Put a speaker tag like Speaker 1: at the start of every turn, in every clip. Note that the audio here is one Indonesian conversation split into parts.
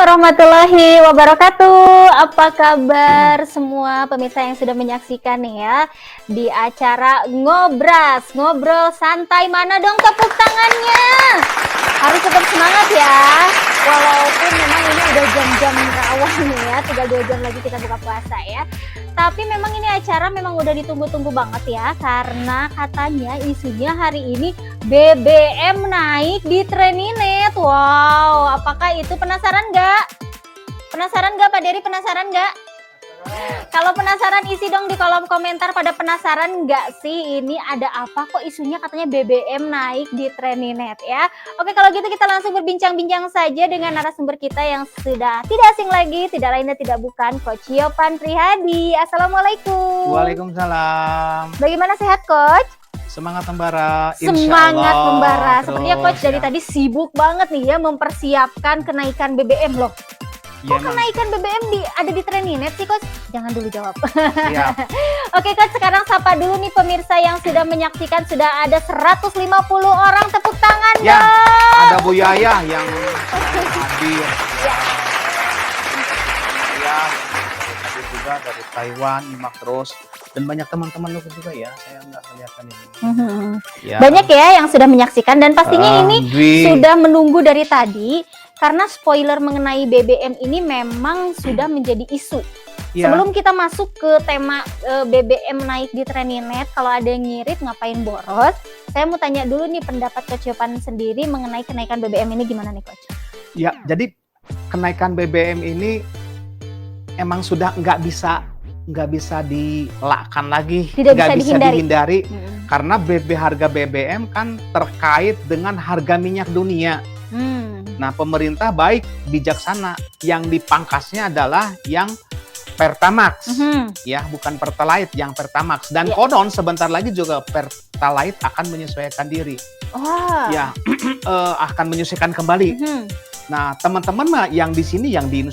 Speaker 1: warahmatullahi wabarakatuh. Apa kabar semua pemirsa yang sudah menyaksikan nih ya di acara Ngobras, ngobrol santai. Mana dong tepuk tangannya? Harus tetap semangat ya. Walaupun memang ini udah jam-jam rawan nih ya, tinggal 2 jam lagi kita buka puasa ya. Tapi memang ini acara memang udah ditunggu-tunggu banget ya, karena katanya isunya hari ini BBM naik di Treninet. Wow, apakah itu penasaran nggak? Penasaran nggak Pak Dery? Penasaran nggak? Kalau penasaran isi dong di kolom komentar. Pada penasaran nggak sih ini ada apa kok isunya katanya BBM naik di Treninet ya? Oke, kalau gitu kita langsung berbincang-bincang saja dengan narasumber kita yang sudah tidak asing lagi, tidak lain dan tidak bukan Coach Yopan Prihadi. Assalamualaikum.
Speaker 2: Waalaikumsalam.
Speaker 1: Bagaimana, sehat Coach?
Speaker 2: Semangat membara.
Speaker 1: Semangat membara.
Speaker 2: Terus,
Speaker 1: Sepertinya Coach dari tadi sibuk banget nih ya mempersiapkan kenaikan BBM loh. Kok kenaikan BBM ada di Treninet sih Coach? Jangan dulu jawab.
Speaker 2: Siap.
Speaker 1: Oke Coach, sekarang sapa dulu nih pemirsa yang sudah menyaksikan. Sudah ada 150 orang, tepuk tangan
Speaker 2: Ya,
Speaker 1: dong.
Speaker 2: ada Bu Yaya yang hadir.
Speaker 1: Ya.
Speaker 2: Ya, hadir juga dari Taiwan, nyimak terus. Dan banyak teman-teman lu juga ya, saya nggak kelihatan ini. Ya.
Speaker 1: Banyak ya yang sudah menyaksikan dan pastinya ini
Speaker 2: Dwi.
Speaker 1: sudah menunggu dari tadi. Karena spoiler mengenai BBM ini memang sudah menjadi isu.
Speaker 2: Ya.
Speaker 1: Sebelum kita masuk ke tema BBM naik di Treninet, kalau ada yang ngirit ngapain boros, saya mau tanya dulu nih pendapat Coach Yopan sendiri mengenai kenaikan BBM ini gimana nih Coach?
Speaker 2: Ya, jadi kenaikan BBM ini emang sudah nggak bisa dielakkan lagi,
Speaker 1: Tidak
Speaker 2: nggak
Speaker 1: bisa
Speaker 2: bisa
Speaker 1: dihindari.
Speaker 2: karena harga BBM kan terkait dengan harga minyak dunia. Nah, pemerintah baik bijaksana, yang dipangkasnya adalah yang Pertamax, ya, bukan Pertalite, yang Pertamax. Dan konon sebentar lagi juga Pertalite akan menyesuaikan diri, ya, akan menyesuaikan kembali. Nah, teman-teman mah yang di sini, yang di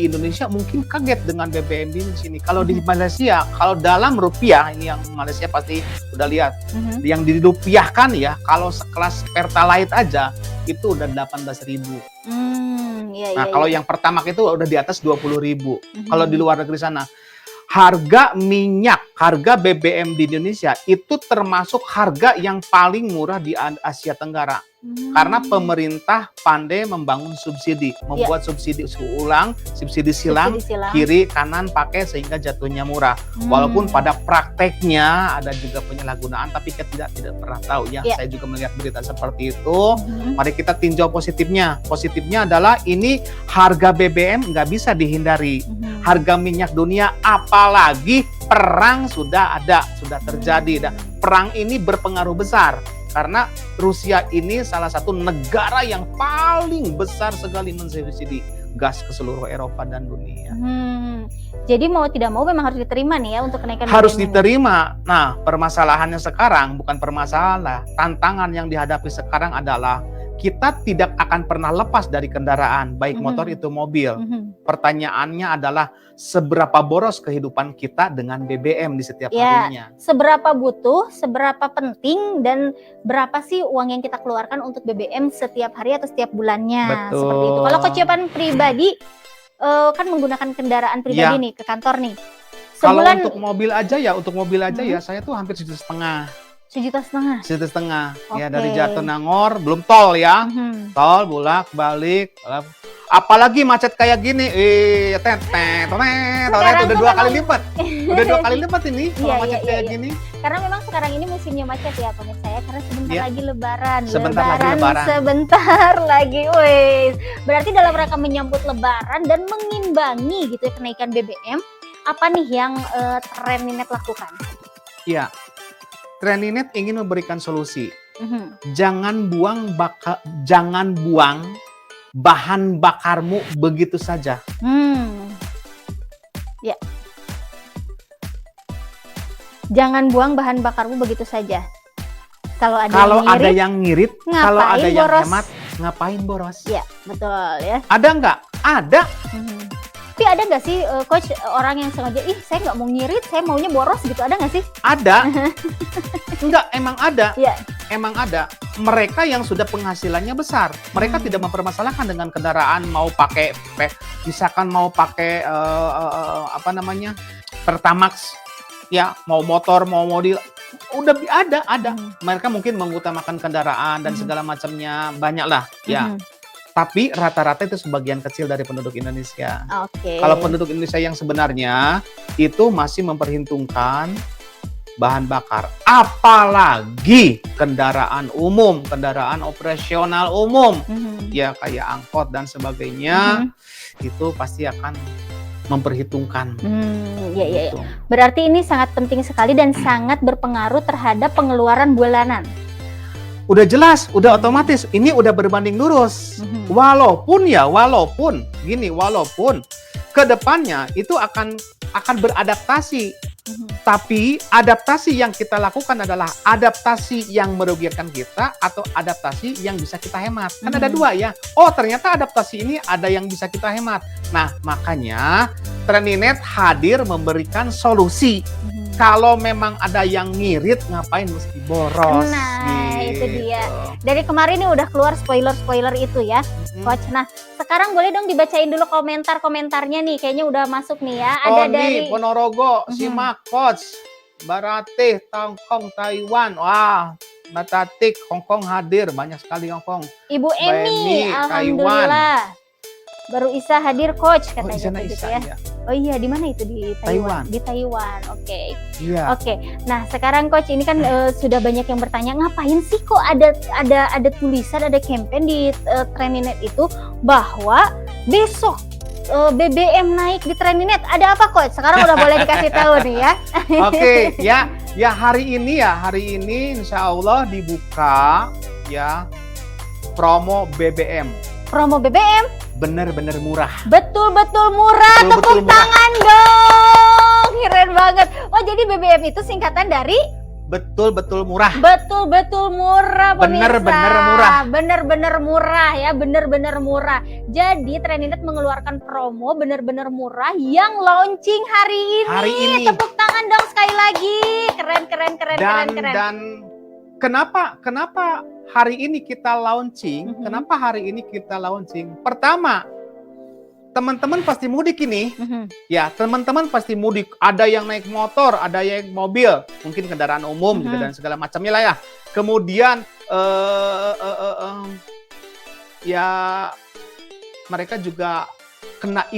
Speaker 2: Indonesia mungkin kaget dengan BBM di sini. Kalau di Malaysia, kalau dalam rupiah, ini yang Malaysia pasti udah lihat, yang dirupiahkan ya, kalau sekelas Pertalite aja itu udah 18.000. Kalau yang Pertamax itu udah di atas 20.000. Kalau di luar negeri sana, harga minyak, harga BBM di Indonesia itu termasuk harga yang paling murah di Asia Tenggara. Karena pemerintah pandai membangun subsidi, membuat subsidi ulang, subsidi silang, kiri, kanan pakai sehingga jatuhnya murah. Walaupun pada prakteknya ada juga penyalahgunaan, tapi kita tidak pernah tahu ya. Saya juga melihat berita seperti itu. Mari kita tinjau positifnya. Positifnya adalah ini harga BBM nggak bisa dihindari. Harga minyak dunia, apalagi perang sudah terjadi. Dan perang ini berpengaruh besar. Karena Rusia ini salah satu negara yang paling besar sekali mensubsidi gas ke seluruh Eropa dan dunia.
Speaker 1: Jadi mau tidak mau memang harus diterima nih ya untuk kenaikan
Speaker 2: Harus
Speaker 1: BBM
Speaker 2: diterima. Nah, permasalahannya sekarang bukan permasalahan. Tantangan yang dihadapi sekarang adalah kita tidak akan pernah lepas dari kendaraan, baik motor itu mobil. Pertanyaannya adalah seberapa boros kehidupan kita dengan BBM di setiap harinya.
Speaker 1: Seberapa butuh, seberapa penting, dan berapa sih uang yang kita keluarkan untuk BBM setiap hari atau setiap bulannya.
Speaker 2: Betul.
Speaker 1: Seperti itu. Kalau Coach Yopan pribadi kan menggunakan kendaraan pribadi nih ke kantor nih.
Speaker 2: Kalau
Speaker 1: Sebulan
Speaker 2: untuk mobil aja ya, saya tuh hampir 1,5 juta.
Speaker 1: 1,5 juta.
Speaker 2: Ya, dari Jatinangor, belum tol ya. Tol, bolak-balik. Apalagi macet kayak gini, udah 2 kali lipat. Udah 2 kali lipat ini kalau macet kayak gini.
Speaker 1: Karena memang sekarang ini musimnya macet ya pemirsa ya, karena sebentar lagi lebaran.
Speaker 2: Sebentar
Speaker 1: lagi. Wes. Berarti dalam rangka menyambut lebaran dan mengimbangi gitu ya kenaikan BBM, apa nih yang Treninet lakukan?
Speaker 2: Iya. Treninet ingin memberikan solusi. Jangan buang bahan bakarmu begitu saja.
Speaker 1: Ya. Jangan buang bahan bakarmu begitu saja. Kalau ada yang ngirit,
Speaker 2: kalau ada yang
Speaker 1: boros?
Speaker 2: hemat, ngapain boros?
Speaker 1: Ya, betul ya.
Speaker 2: Ada nggak? Ada.
Speaker 1: Tapi ada nggak sih coach orang yang sengaja, saya nggak mau ngirit, saya maunya boros gitu, ada nggak sih?
Speaker 2: Ada. Enggak, emang ada.
Speaker 1: Iya.
Speaker 2: Emang ada. Mereka yang sudah penghasilannya besar, mereka tidak mempermasalahkan dengan kendaraan mau pakai misalkan mau pakai apa namanya? Pertamax, ya, mau motor, mau mobil, udah ada. Mereka mungkin mengutamakan kendaraan dan segala macamnya, banyak lah, ya. Tapi rata-rata itu sebagian kecil dari penduduk Indonesia.
Speaker 1: Oke.
Speaker 2: Kalau penduduk Indonesia yang sebenarnya itu masih memperhitungkan bahan bakar, apalagi kendaraan umum, kendaraan operasional umum, ya kayak angkot dan sebagainya, itu pasti akan memperhitungkan.
Speaker 1: Iya. Berarti ini sangat penting sekali dan sangat berpengaruh terhadap pengeluaran bulanan.
Speaker 2: Udah jelas, udah otomatis, ini udah berbanding lurus. Walaupun kedepannya itu akan beradaptasi. Tapi adaptasi yang kita lakukan adalah adaptasi yang merugikan kita atau adaptasi yang bisa kita hemat. Kan ada dua ya. Oh, ternyata adaptasi ini ada yang bisa kita hemat. Nah, makanya Treninet hadir memberikan solusi. Kalau memang ada yang ngirit, ngapain mesti boros?
Speaker 1: Nah, itu dia. Dari kemarin nih udah keluar spoiler itu ya, Coach. Nah, sekarang boleh dong dibacain dulu komentarnya nih. Kayaknya udah masuk nih ya. Ada dari
Speaker 2: Ponorogo, simak Coach. Baratih, Hongkong, Taiwan. Wah, Natatik, Hongkong hadir. Banyak sekali Hongkong.
Speaker 1: Ibu Emi, alhamdulillah. Baru Isa hadir Coach katanya gitu ya. Oh iya, di mana itu, di Taiwan? Di Taiwan. Oke.
Speaker 2: Iya.
Speaker 1: Oke. Nah, sekarang Coach ini kan sudah banyak yang bertanya, ngapain sih kok ada tulisan, ada campaign di Treninet itu bahwa besok BBM naik di Treninet. Ada apa Coach? Sekarang udah boleh dikasih tahu nih ya.
Speaker 2: Oke, ya. Ya hari ini insya Allah dibuka ya promo BBM.
Speaker 1: Promo BBM?
Speaker 2: Bener-bener murah.
Speaker 1: Betul-betul murah. Tepuk tangan dong. Keren banget. Oh, jadi BBM itu singkatan dari
Speaker 2: betul-betul murah.
Speaker 1: Betul-betul murah, pemirsa.
Speaker 2: Bener-bener murah.
Speaker 1: Bener-bener murah ya, bener-bener murah. Jadi Treninet mengeluarkan promo bener-bener murah yang launching hari ini. Tepuk tangan dong sekali lagi. Keren.
Speaker 2: Dan kenapa hari ini kita launching? Kenapa hari ini kita launching? Pertama, teman-teman pasti mudik ini. Ya, teman-teman pasti mudik. Ada yang naik motor, ada yang mobil, mungkin kendaraan umum juga dan segala macamnya lah ya. Kemudian ya mereka juga kena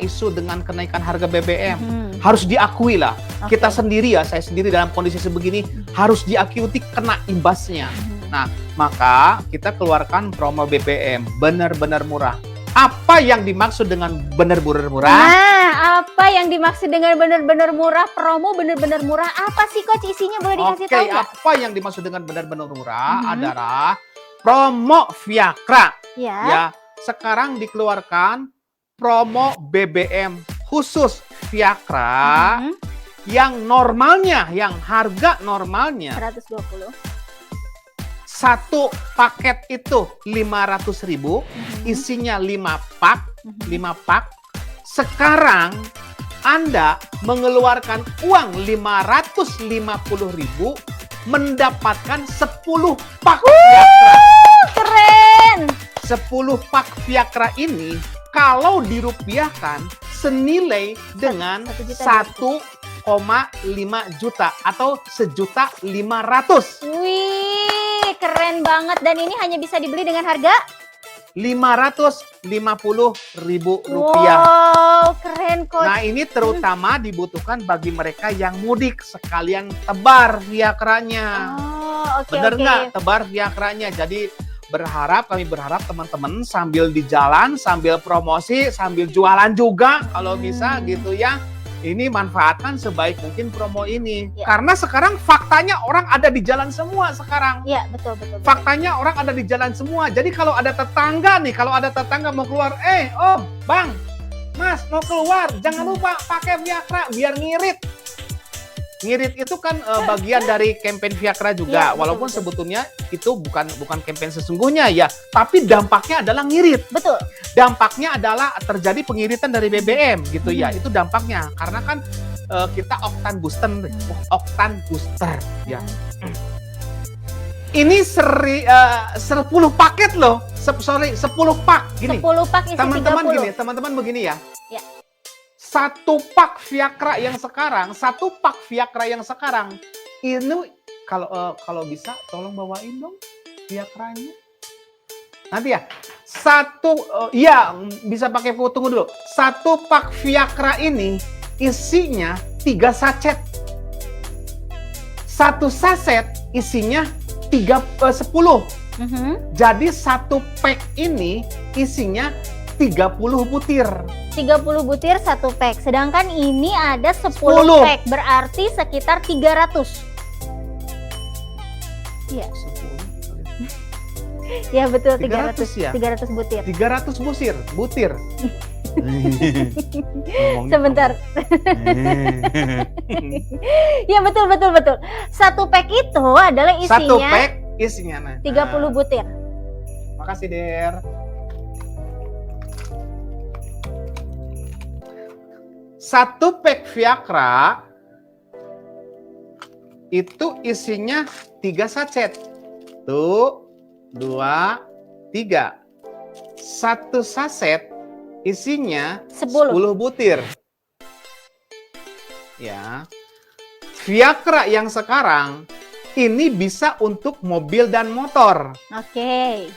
Speaker 2: isu dengan kenaikan harga BBM. Harus diakui lah. Kita sendiri ya, saya sendiri dalam kondisi sebegini harus diakui kena imbasnya. Nah, maka kita keluarkan promo BBM benar-benar murah. Apa yang dimaksud dengan benar-benar murah?
Speaker 1: Nah, apa yang dimaksud dengan benar-benar murah? Promo benar-benar murah. Apa sih Coach isinya, boleh dikasih tahu nggak?
Speaker 2: Apa yang dimaksud dengan benar-benar murah adalah promo Viakra. Ya, sekarang dikeluarkan promo BBM khusus Viakra yang harga normalnya
Speaker 1: 120.
Speaker 2: Satu paket itu 500.000, isinya 5 pak. Sekarang Anda mengeluarkan uang 550.000 mendapatkan 10 pak Viakra.
Speaker 1: Keren.
Speaker 2: 10 pak Viakra ini kalau dirupiahkan senilai dengan 1,5 juta atau 1.500.000.
Speaker 1: Wih, keren banget. Dan ini hanya bisa dibeli dengan harga
Speaker 2: Rp550.000.
Speaker 1: Wow, keren Coach.
Speaker 2: Nah, ini terutama dibutuhkan bagi mereka yang mudik, sekalian tebar Viakranya. Bener nggak? Tebar Viakranya. Jadi kami berharap teman-teman sambil di jalan, sambil promosi, sambil jualan juga kalau bisa gitu ya. Ini manfaatkan sebaik mungkin promo ini. Ya. Karena sekarang faktanya orang ada di jalan semua sekarang.
Speaker 1: Iya, betul.
Speaker 2: Faktanya orang ada di jalan semua. Jadi kalau ada tetangga mau keluar, Bang, Mas mau keluar, jangan lupa pakai Viakra biar ngirit. Ngirit itu kan bagian dari campaign Viagra juga,
Speaker 1: Iya, betul,
Speaker 2: walaupun
Speaker 1: betul.
Speaker 2: sebetulnya itu bukan campaign sesungguhnya ya, tapi dampaknya adalah ngirit.
Speaker 1: Betul.
Speaker 2: Dampaknya adalah terjadi pengiritan dari BBM gitu ya,
Speaker 1: Hmm.
Speaker 2: itu dampaknya. Karena kan kita oktan booster ya. Ini 10 paket loh, 10 pak gini.
Speaker 1: 10 pak isi
Speaker 2: Teman-teman
Speaker 1: 30.
Speaker 2: gini, teman-teman begini ya.
Speaker 1: Ya.
Speaker 2: Satu pak Viagra yang sekarang, ini kalau bisa tolong bawain dong Viagranya. Nanti ya. Bisa pakai foto, tunggu dulu. Satu pak Viagra ini isinya 3 sachet. Satu saset isinya 10.
Speaker 1: Mhm.
Speaker 2: Jadi satu pack ini isinya 30 butir.
Speaker 1: 30 butir 1 pack. Sedangkan ini ada 10
Speaker 2: 10.
Speaker 1: pack. Berarti sekitar 300. Iya.
Speaker 2: 10.
Speaker 1: Ya betul
Speaker 2: 300
Speaker 1: 300.
Speaker 2: ya?
Speaker 1: 300 butir.
Speaker 2: 300 butir.
Speaker 1: Sebentar. Ya betul. Satu pack itu adalah
Speaker 2: Satu
Speaker 1: isinya
Speaker 2: pack isinya. Nah.
Speaker 1: 30 butir.
Speaker 2: Makasih, Der. Satu pack Viagra itu isinya 3 sachet. Tuh, 2, 3. Satu saset isinya
Speaker 1: 10.
Speaker 2: 10 butir. Ya. Viagra yang sekarang ini bisa untuk mobil dan motor.
Speaker 1: Oke.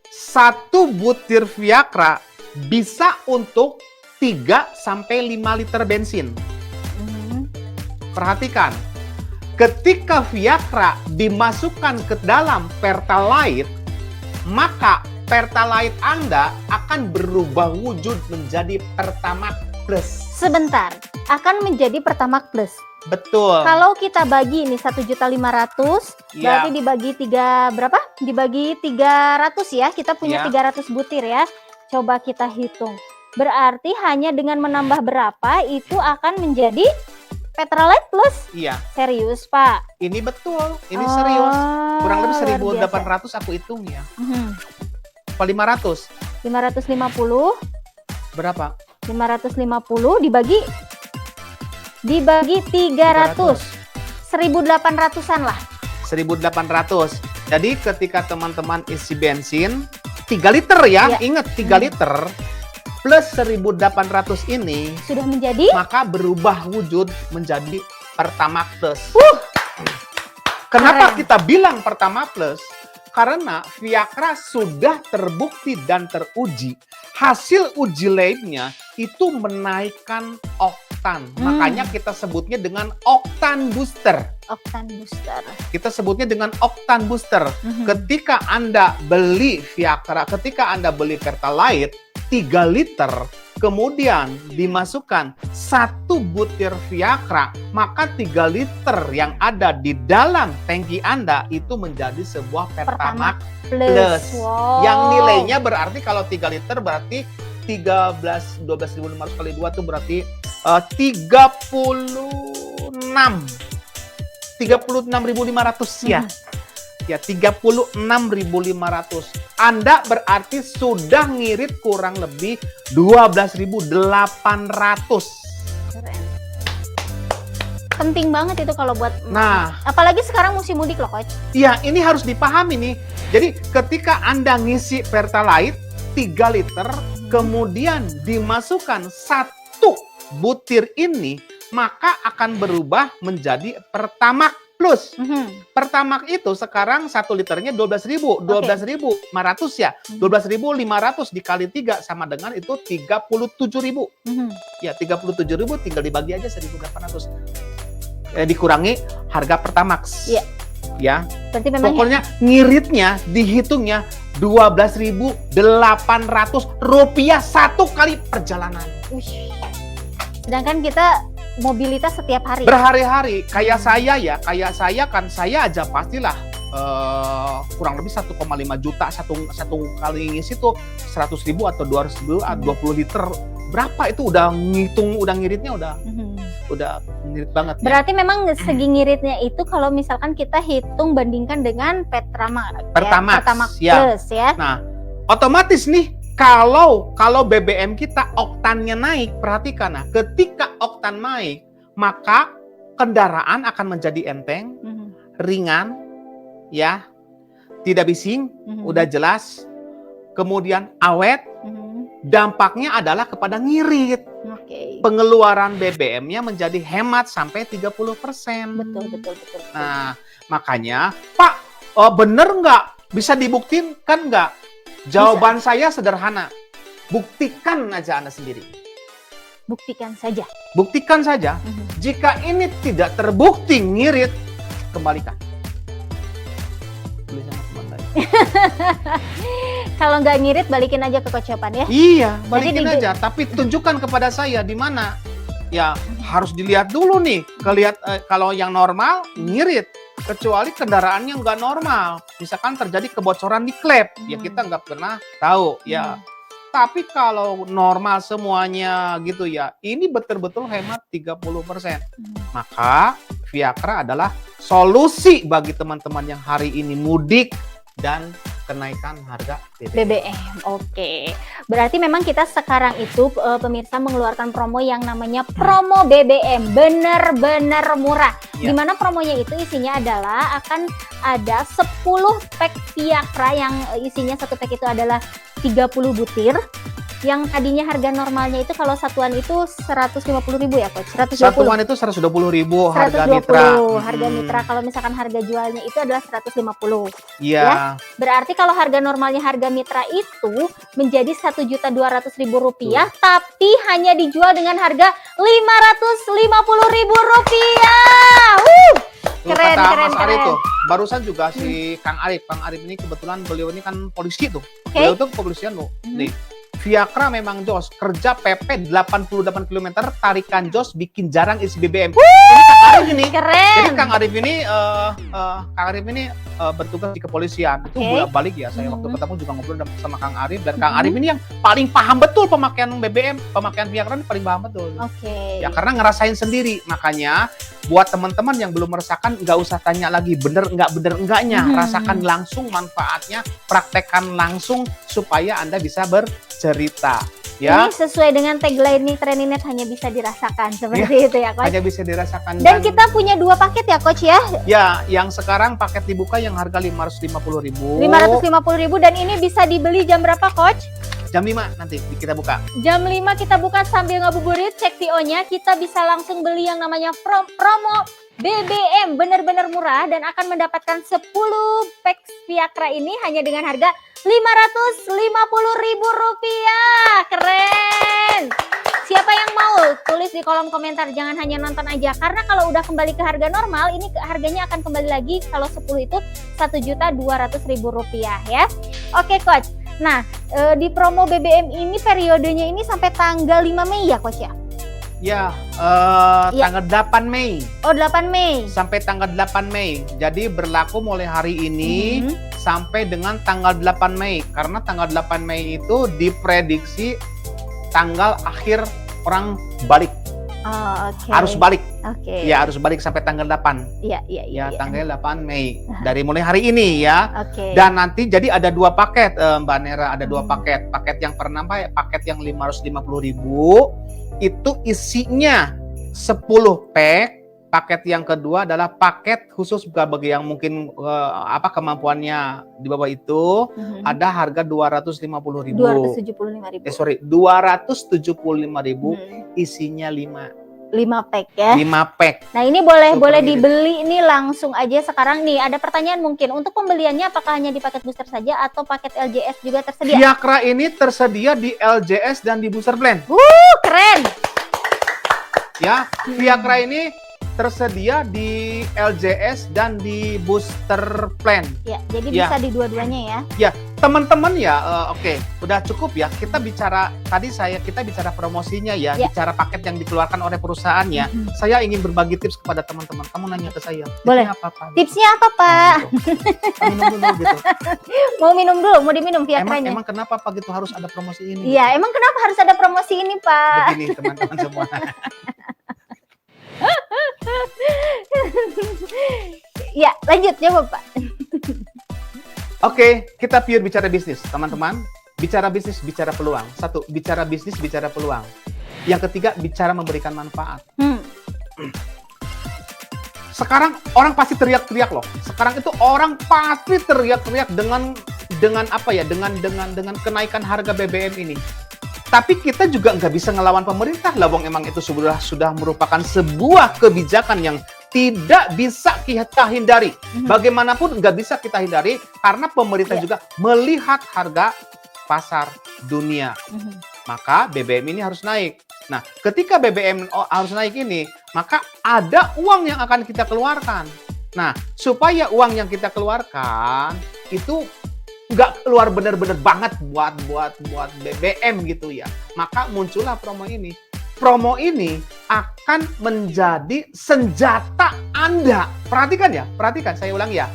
Speaker 2: Satu butir Viagra bisa untuk 3 sampai 5 liter bensin.
Speaker 1: Mhm.
Speaker 2: Perhatikan, ketika Viagra dimasukkan ke dalam Pertalite, maka Pertalite Anda akan berubah wujud menjadi Pertamax Plus.
Speaker 1: Sebentar, akan menjadi Pertamax Plus.
Speaker 2: Betul.
Speaker 1: Kalau kita bagi ini 1.500.000,
Speaker 2: Iya.
Speaker 1: berarti dibagi 3 berapa? Dibagi 300 ya. Kita punya
Speaker 2: Iya.
Speaker 1: 300 butir ya. Coba kita hitung. Berarti hanya dengan menambah berapa itu akan menjadi Pertalite Plus.
Speaker 2: Iya,
Speaker 1: Serius, Pak?
Speaker 2: ini betul. Ini
Speaker 1: Oh,
Speaker 2: serius. Kurang lebih
Speaker 1: luar
Speaker 2: 1.800 aku hitung ya.
Speaker 1: Mhm.
Speaker 2: Apa 500?
Speaker 1: 550
Speaker 2: Berapa?
Speaker 1: 550 dibagi 300. 1.800-an lah.
Speaker 2: 1.800. Jadi ketika teman-teman isi bensin 3 liter ya,
Speaker 1: Iya.
Speaker 2: ingat 3 liter plus 1.800 ini,
Speaker 1: Sudah menjadi
Speaker 2: maka berubah wujud menjadi Pertamax Plus. Kenapa
Speaker 1: Keren.
Speaker 2: kita bilang Pertamax Plus? Karena Viagra sudah terbukti dan teruji. Hasil uji labnya itu menaikkan oktan. Makanya kita sebutnya dengan oktan booster.
Speaker 1: Oktan Booster.
Speaker 2: Kita sebutnya dengan oktan booster.
Speaker 1: Mhm.
Speaker 2: Ketika Anda beli Viagra, ketika Anda beli Pertalite 3 liter, kemudian dimasukkan 1 butir Viagra, maka 3 liter yang ada di dalam tangki Anda itu menjadi sebuah Pertamax Plus.
Speaker 1: Wow.
Speaker 2: Yang nilainya berarti kalau 3 liter berarti 12.500 kali 2 itu berarti 36.500 ya. Ya, 36.500. Anda berarti sudah ngirit kurang lebih 12.800.
Speaker 1: Keren. Penting banget itu kalau buat
Speaker 2: Nah,
Speaker 1: apalagi sekarang musim mudik loh, Coach.
Speaker 2: iya, ini harus dipahami nih. Jadi ketika Anda ngisi Pertalite 3 liter, kemudian dimasukkan 1 butir ini, maka akan berubah menjadi Pertamax Plus. Pertamax itu sekarang 1 liternya 12.000, 12.500 ya. 12.500 dikali 3 sama dengan itu 37.000. Ya, 37.000 tinggal dibagi aja 1.800. Dikurangi harga Pertamax.
Speaker 1: Iya.
Speaker 2: Ya.
Speaker 1: Berarti memang
Speaker 2: Pokoknya ngiritnya dihitungnya 12.800 rupiah 1 kali perjalanan.
Speaker 1: Ush. Sedangkan kita mobilitas setiap hari.
Speaker 2: Berhari-hari. Kayak saya kan saya aja pastilah kurang lebih 1,5 juta satu kali ngisi tuh 100.000 atau 200.000 20 liter. Berapa itu udah ngitung, udah ngiritnya udah udah ngirit banget. Ya.
Speaker 1: Berarti memang segi ngiritnya itu kalau misalkan kita hitung bandingkan dengan Pertamax
Speaker 2: ya.
Speaker 1: Plus ya.
Speaker 2: Nah, otomatis nih kalau BBM kita oktannya naik, perhatikan, nah, ketika oktan naik, maka kendaraan akan menjadi enteng, ringan, ya, tidak bising, udah jelas, kemudian awet. Dampaknya adalah kepada ngirit. Pengeluaran BBM-nya menjadi hemat sampai 30%.
Speaker 1: Betul.
Speaker 2: Nah, makanya, Pak, bener nggak? Bisa dibuktikan kan nggak? Jawaban saya sederhana. Buktikan aja Anda sendiri.
Speaker 1: Buktikan saja.
Speaker 2: Buktikan saja. Jika ini tidak terbukti ngirit, kembalikan. Beli sama teman lain.
Speaker 1: Kalau nggak ngirit, balikin aja ke Kocopan ya.
Speaker 2: Iya, balikin aja. Tapi tunjukkan kepada saya di mana. Ya, harus dilihat dulu nih. Kalau yang normal, ngirit. Kecuali kendaraannya nggak normal. Misalkan terjadi kebocoran di klep. Ya kita nggak pernah tahu. Ya. Tapi kalau normal semuanya gitu ya, ini betul-betul hemat 30%. Maka Viakra adalah solusi bagi teman-teman yang hari ini mudik dan kenaikan harga
Speaker 1: BBM. Oke. Berarti memang kita sekarang itu pemirsa mengeluarkan promo yang namanya promo BBM. Bener-bener murah.
Speaker 2: Ya.
Speaker 1: Dimana promonya itu isinya adalah akan ada 10 pack Viakra yang isinya satu pack itu adalah 30 butir. Yang tadinya harga normalnya itu kalau satuan itu 150.000 ya Coach? 120.
Speaker 2: Satuan itu 120.000 harga mitra.
Speaker 1: Harga mitra. Kalau misalkan harga jualnya itu adalah 150.
Speaker 2: Iya.
Speaker 1: Ya? Berarti kalau harga normalnya harga mitra itu menjadi Rp1.200.000, tapi hanya dijual dengan harga Rp550.000. Keren,
Speaker 2: kata
Speaker 1: keren,
Speaker 2: Mas Ari
Speaker 1: keren.
Speaker 2: tuh, barusan juga si Kang Arif ini kebetulan beliau ini kan polisi tuh.
Speaker 1: Okay.
Speaker 2: Beliau tuh kepolisian loh. Nih, Viakra memang jos, kerja PP 88 km, tarikan jos, bikin jarang isi BBM. Ini Kang Arif ini.
Speaker 1: Keren.
Speaker 2: Jadi Kang Arif ini bertugas di kepolisian. Itu bolak-balik ya. Saya waktu ketemu juga ngobrol sama Kang Arif, dan Kang Arif ini yang paling paham betul pemakaian BBM, pemakaian Viakra ini paling paham betul. Ya karena ngerasain sendiri. Makanya buat teman-teman yang belum merasakan, nggak usah tanya lagi bener enggaknya, rasakan langsung manfaatnya, praktekkan langsung supaya Anda bisa bercerita. Ya.
Speaker 1: Ini sesuai dengan tagline nih, Treninet hanya bisa dirasakan seperti itu ya Coach.
Speaker 2: Hanya bisa dirasakan.
Speaker 1: Dan kita punya 2 paket ya Coach ya.
Speaker 2: Ya, yang sekarang paket dibuka yang harga 550.000.
Speaker 1: 550.000 dan ini bisa dibeli jam berapa Coach?
Speaker 2: Jam 5 nanti kita buka.
Speaker 1: Jam 5 kita buka sambil ngabuburit, cek PO-nya, kita bisa langsung beli yang namanya promo BBM, benar-benar murah dan akan mendapatkan 10 pack Viakra ini hanya dengan harga Rp550.000. Keren. Siapa yang mau? Tulis di kolom komentar, jangan hanya nonton aja. Karena kalau udah kembali ke harga normal, ini harganya akan kembali lagi kalau 10 itu Rp1.200.000 ya. Oke Coach. Nah, di promo BBM ini periodenya ini sampai tanggal 5 Mei ya Coach ya?
Speaker 2: Ya, tanggal 8 Mei.
Speaker 1: Oh, 8 Mei.
Speaker 2: Sampai tanggal 8 Mei. Jadi berlaku mulai hari ini sampai dengan tanggal 8 Mei. Karena tanggal 8 Mei itu diprediksi tanggal akhir orang balik.
Speaker 1: Oh, oke.
Speaker 2: Harus balik.
Speaker 1: Oke.
Speaker 2: Ya, harus balik sampai tanggal 8.
Speaker 1: Iya.
Speaker 2: Ya, tanggal 8 Mei. Dari mulai hari ini ya.
Speaker 1: Oke.
Speaker 2: Dan nanti jadi ada 2 paket, Mbak Nera, ada 2 paket. Paket yang pertama, paket yang 550.000 itu isinya 10 pack. Paket yang kedua adalah paket khusus bagi yang mungkin kemampuannya di bawah itu, ada harga 250.000.
Speaker 1: 275.000.
Speaker 2: 275.000 isinya 5
Speaker 1: pack ya.
Speaker 2: 5 pack.
Speaker 1: Nah, ini boleh dibeli ini langsung aja sekarang nih. Ada pertanyaan mungkin, untuk pembeliannya apakah hanya di paket booster saja atau paket LJS juga tersedia?
Speaker 2: Viakra ini tersedia di LJS dan di booster plan.
Speaker 1: Keren.
Speaker 2: Ya, Viakra ini tersedia di LJS dan di booster plan.
Speaker 1: Ya, jadi bisa di dua-duanya ya.
Speaker 2: Ya, teman-teman ya, oke, udah cukup ya. Kita bicara promosinya ya, bicara paket yang dikeluarkan oleh perusahaannya. Saya ingin berbagi tips kepada teman-teman. Kamu nanya ke saya.
Speaker 1: Boleh. Tipsnya apa, Pak?
Speaker 2: Minum dulu gitu.
Speaker 1: Mau minum dulu, mau diminum Viakranya.
Speaker 2: Emang kenapa Pak gitu harus ada promosi ini?
Speaker 1: Iya, emang kenapa harus ada promosi ini, Pak?
Speaker 2: Begini teman-teman semua.
Speaker 1: Lanjut, jawab Pak.
Speaker 2: Oke, kita pure bicara bisnis, teman-teman. Bicara bisnis, bicara peluang. Satu, bicara bisnis, bicara peluang. Yang ketiga, bicara memberikan manfaat. Sekarang orang pasti teriak-teriak loh. Sekarang itu orang pasti teriak-teriak dengan apa ya? Dengan kenaikan harga BBM ini. Tapi kita juga nggak bisa ngelawan pemerintah. Lawang emang itu sudah merupakan sebuah kebijakan yang tidak bisa kita hindari. Bagaimanapun nggak bisa kita hindari karena pemerintah juga melihat harga pasar dunia. Maka BBM ini harus naik. Nah, ketika BBM harus naik ini, maka ada uang yang akan kita keluarkan. Nah, supaya uang yang kita keluarkan itu nggak keluar benar-benar banget buat BBM gitu ya. Maka muncullah promo ini. Promo ini akan menjadi senjata Anda. Perhatikan ya, perhatikan, saya ulang ya.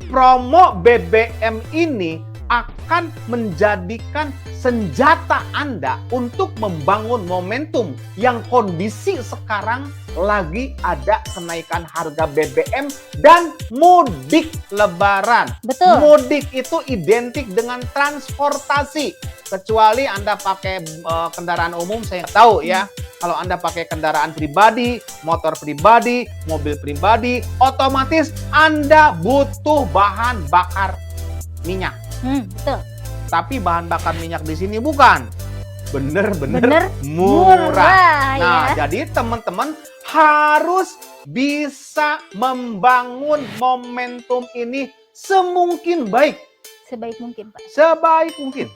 Speaker 2: Promo BBM ini akan menjadikan senjata Anda untuk membangun momentum yang kondisi sekarang lagi ada kenaikan harga BBM dan mudik lebaran.
Speaker 1: Betul.
Speaker 2: Mudik itu identik dengan transportasi. Kecuali Anda pakai kendaraan umum, saya nggak tahu ya. Kalau Anda pakai kendaraan pribadi, motor pribadi, mobil pribadi, otomatis Anda butuh bahan bakar minyak.
Speaker 1: Betul.
Speaker 2: Tapi bahan bakar minyak di sini bukan bener-bener murah. Nah, jadi teman-teman harus bisa membangun momentum ini semungkin baik.
Speaker 1: Sebaik mungkin, Pak.
Speaker 2: Sebaik mungkin.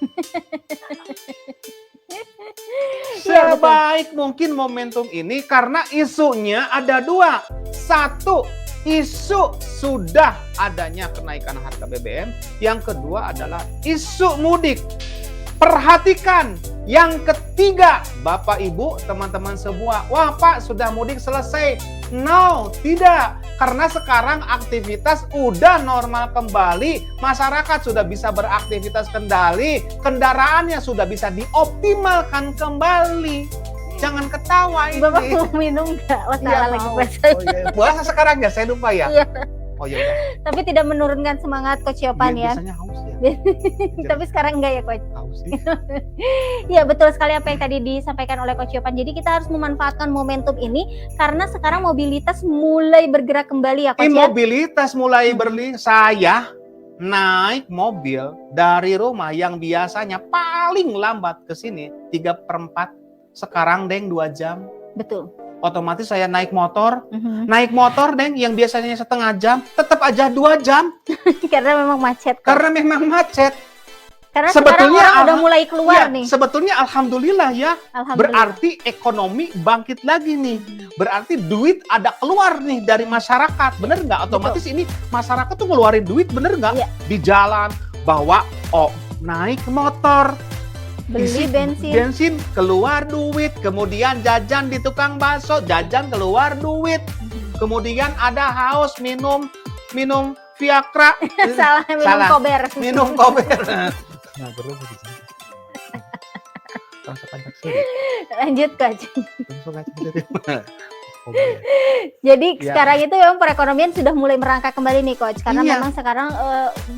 Speaker 2: Sebaik mungkin momentum ini karena isunya ada dua. Satu, isu sudah adanya kenaikan harga BBM. Yang kedua adalah isu mudik. Perhatikan. Yang ketiga, Bapak Ibu, teman-teman semua. Wah Pak, sudah mudik selesai. No, tidak. Karena sekarang aktivitas udah normal kembali. Masyarakat sudah bisa beraktivitas kembali. Kendaraannya sudah bisa dioptimalkan kembali. Jangan ketawa ini.
Speaker 1: Bapak mau minum nggak? Oh, salah lagi puasa.
Speaker 2: Oh, iya. Puasa sekarang ya, saya lupa ya.
Speaker 1: Iya.
Speaker 2: Oh iya udah.
Speaker 1: Tapi tidak menurunkan semangat Coach Yopan ya.
Speaker 2: Biasanya haus ya.
Speaker 1: Tapi sekarang enggak ya Coach?
Speaker 2: Haus sih.
Speaker 1: Ya betul sekali apa yang tadi disampaikan oleh Coach Yopan. Jadi kita harus memanfaatkan momentum ini karena sekarang mobilitas mulai bergerak kembali ya Coach ya.
Speaker 2: Mobilitas mulai berli. Saya naik mobil dari rumah yang biasanya paling lambat ke sini 3/4, sekarang deng 2 jam.
Speaker 1: Betul.
Speaker 2: Otomatis saya naik motor, deng yang biasanya setengah jam, tetap aja 2 jam.
Speaker 1: Karena memang macet.
Speaker 2: Karena memang macet.
Speaker 1: Karena
Speaker 2: sebetulnya
Speaker 1: sekarang orang udah mulai keluar nih.
Speaker 2: Sebetulnya alhamdulillah ya.
Speaker 1: Alhamdulillah.
Speaker 2: Berarti ekonomi bangkit lagi nih. Berarti duit ada keluar nih dari masyarakat. Bener nggak? Otomatis ini masyarakat tuh ngeluarin duit, bener nggak?
Speaker 1: Iya.
Speaker 2: Di jalan, bawa naik motor.
Speaker 1: Beli bensin,
Speaker 2: keluar duit, kemudian jajan di tukang bakso, jajan keluar duit, kemudian ada haus minum Viagra,
Speaker 1: minum kober.
Speaker 2: Minum kober. Nah, perlu
Speaker 1: Lanjut Coach. Jadi sekarang itu memang perekonomian sudah mulai merangkak kembali nih Coach. Karena memang sekarang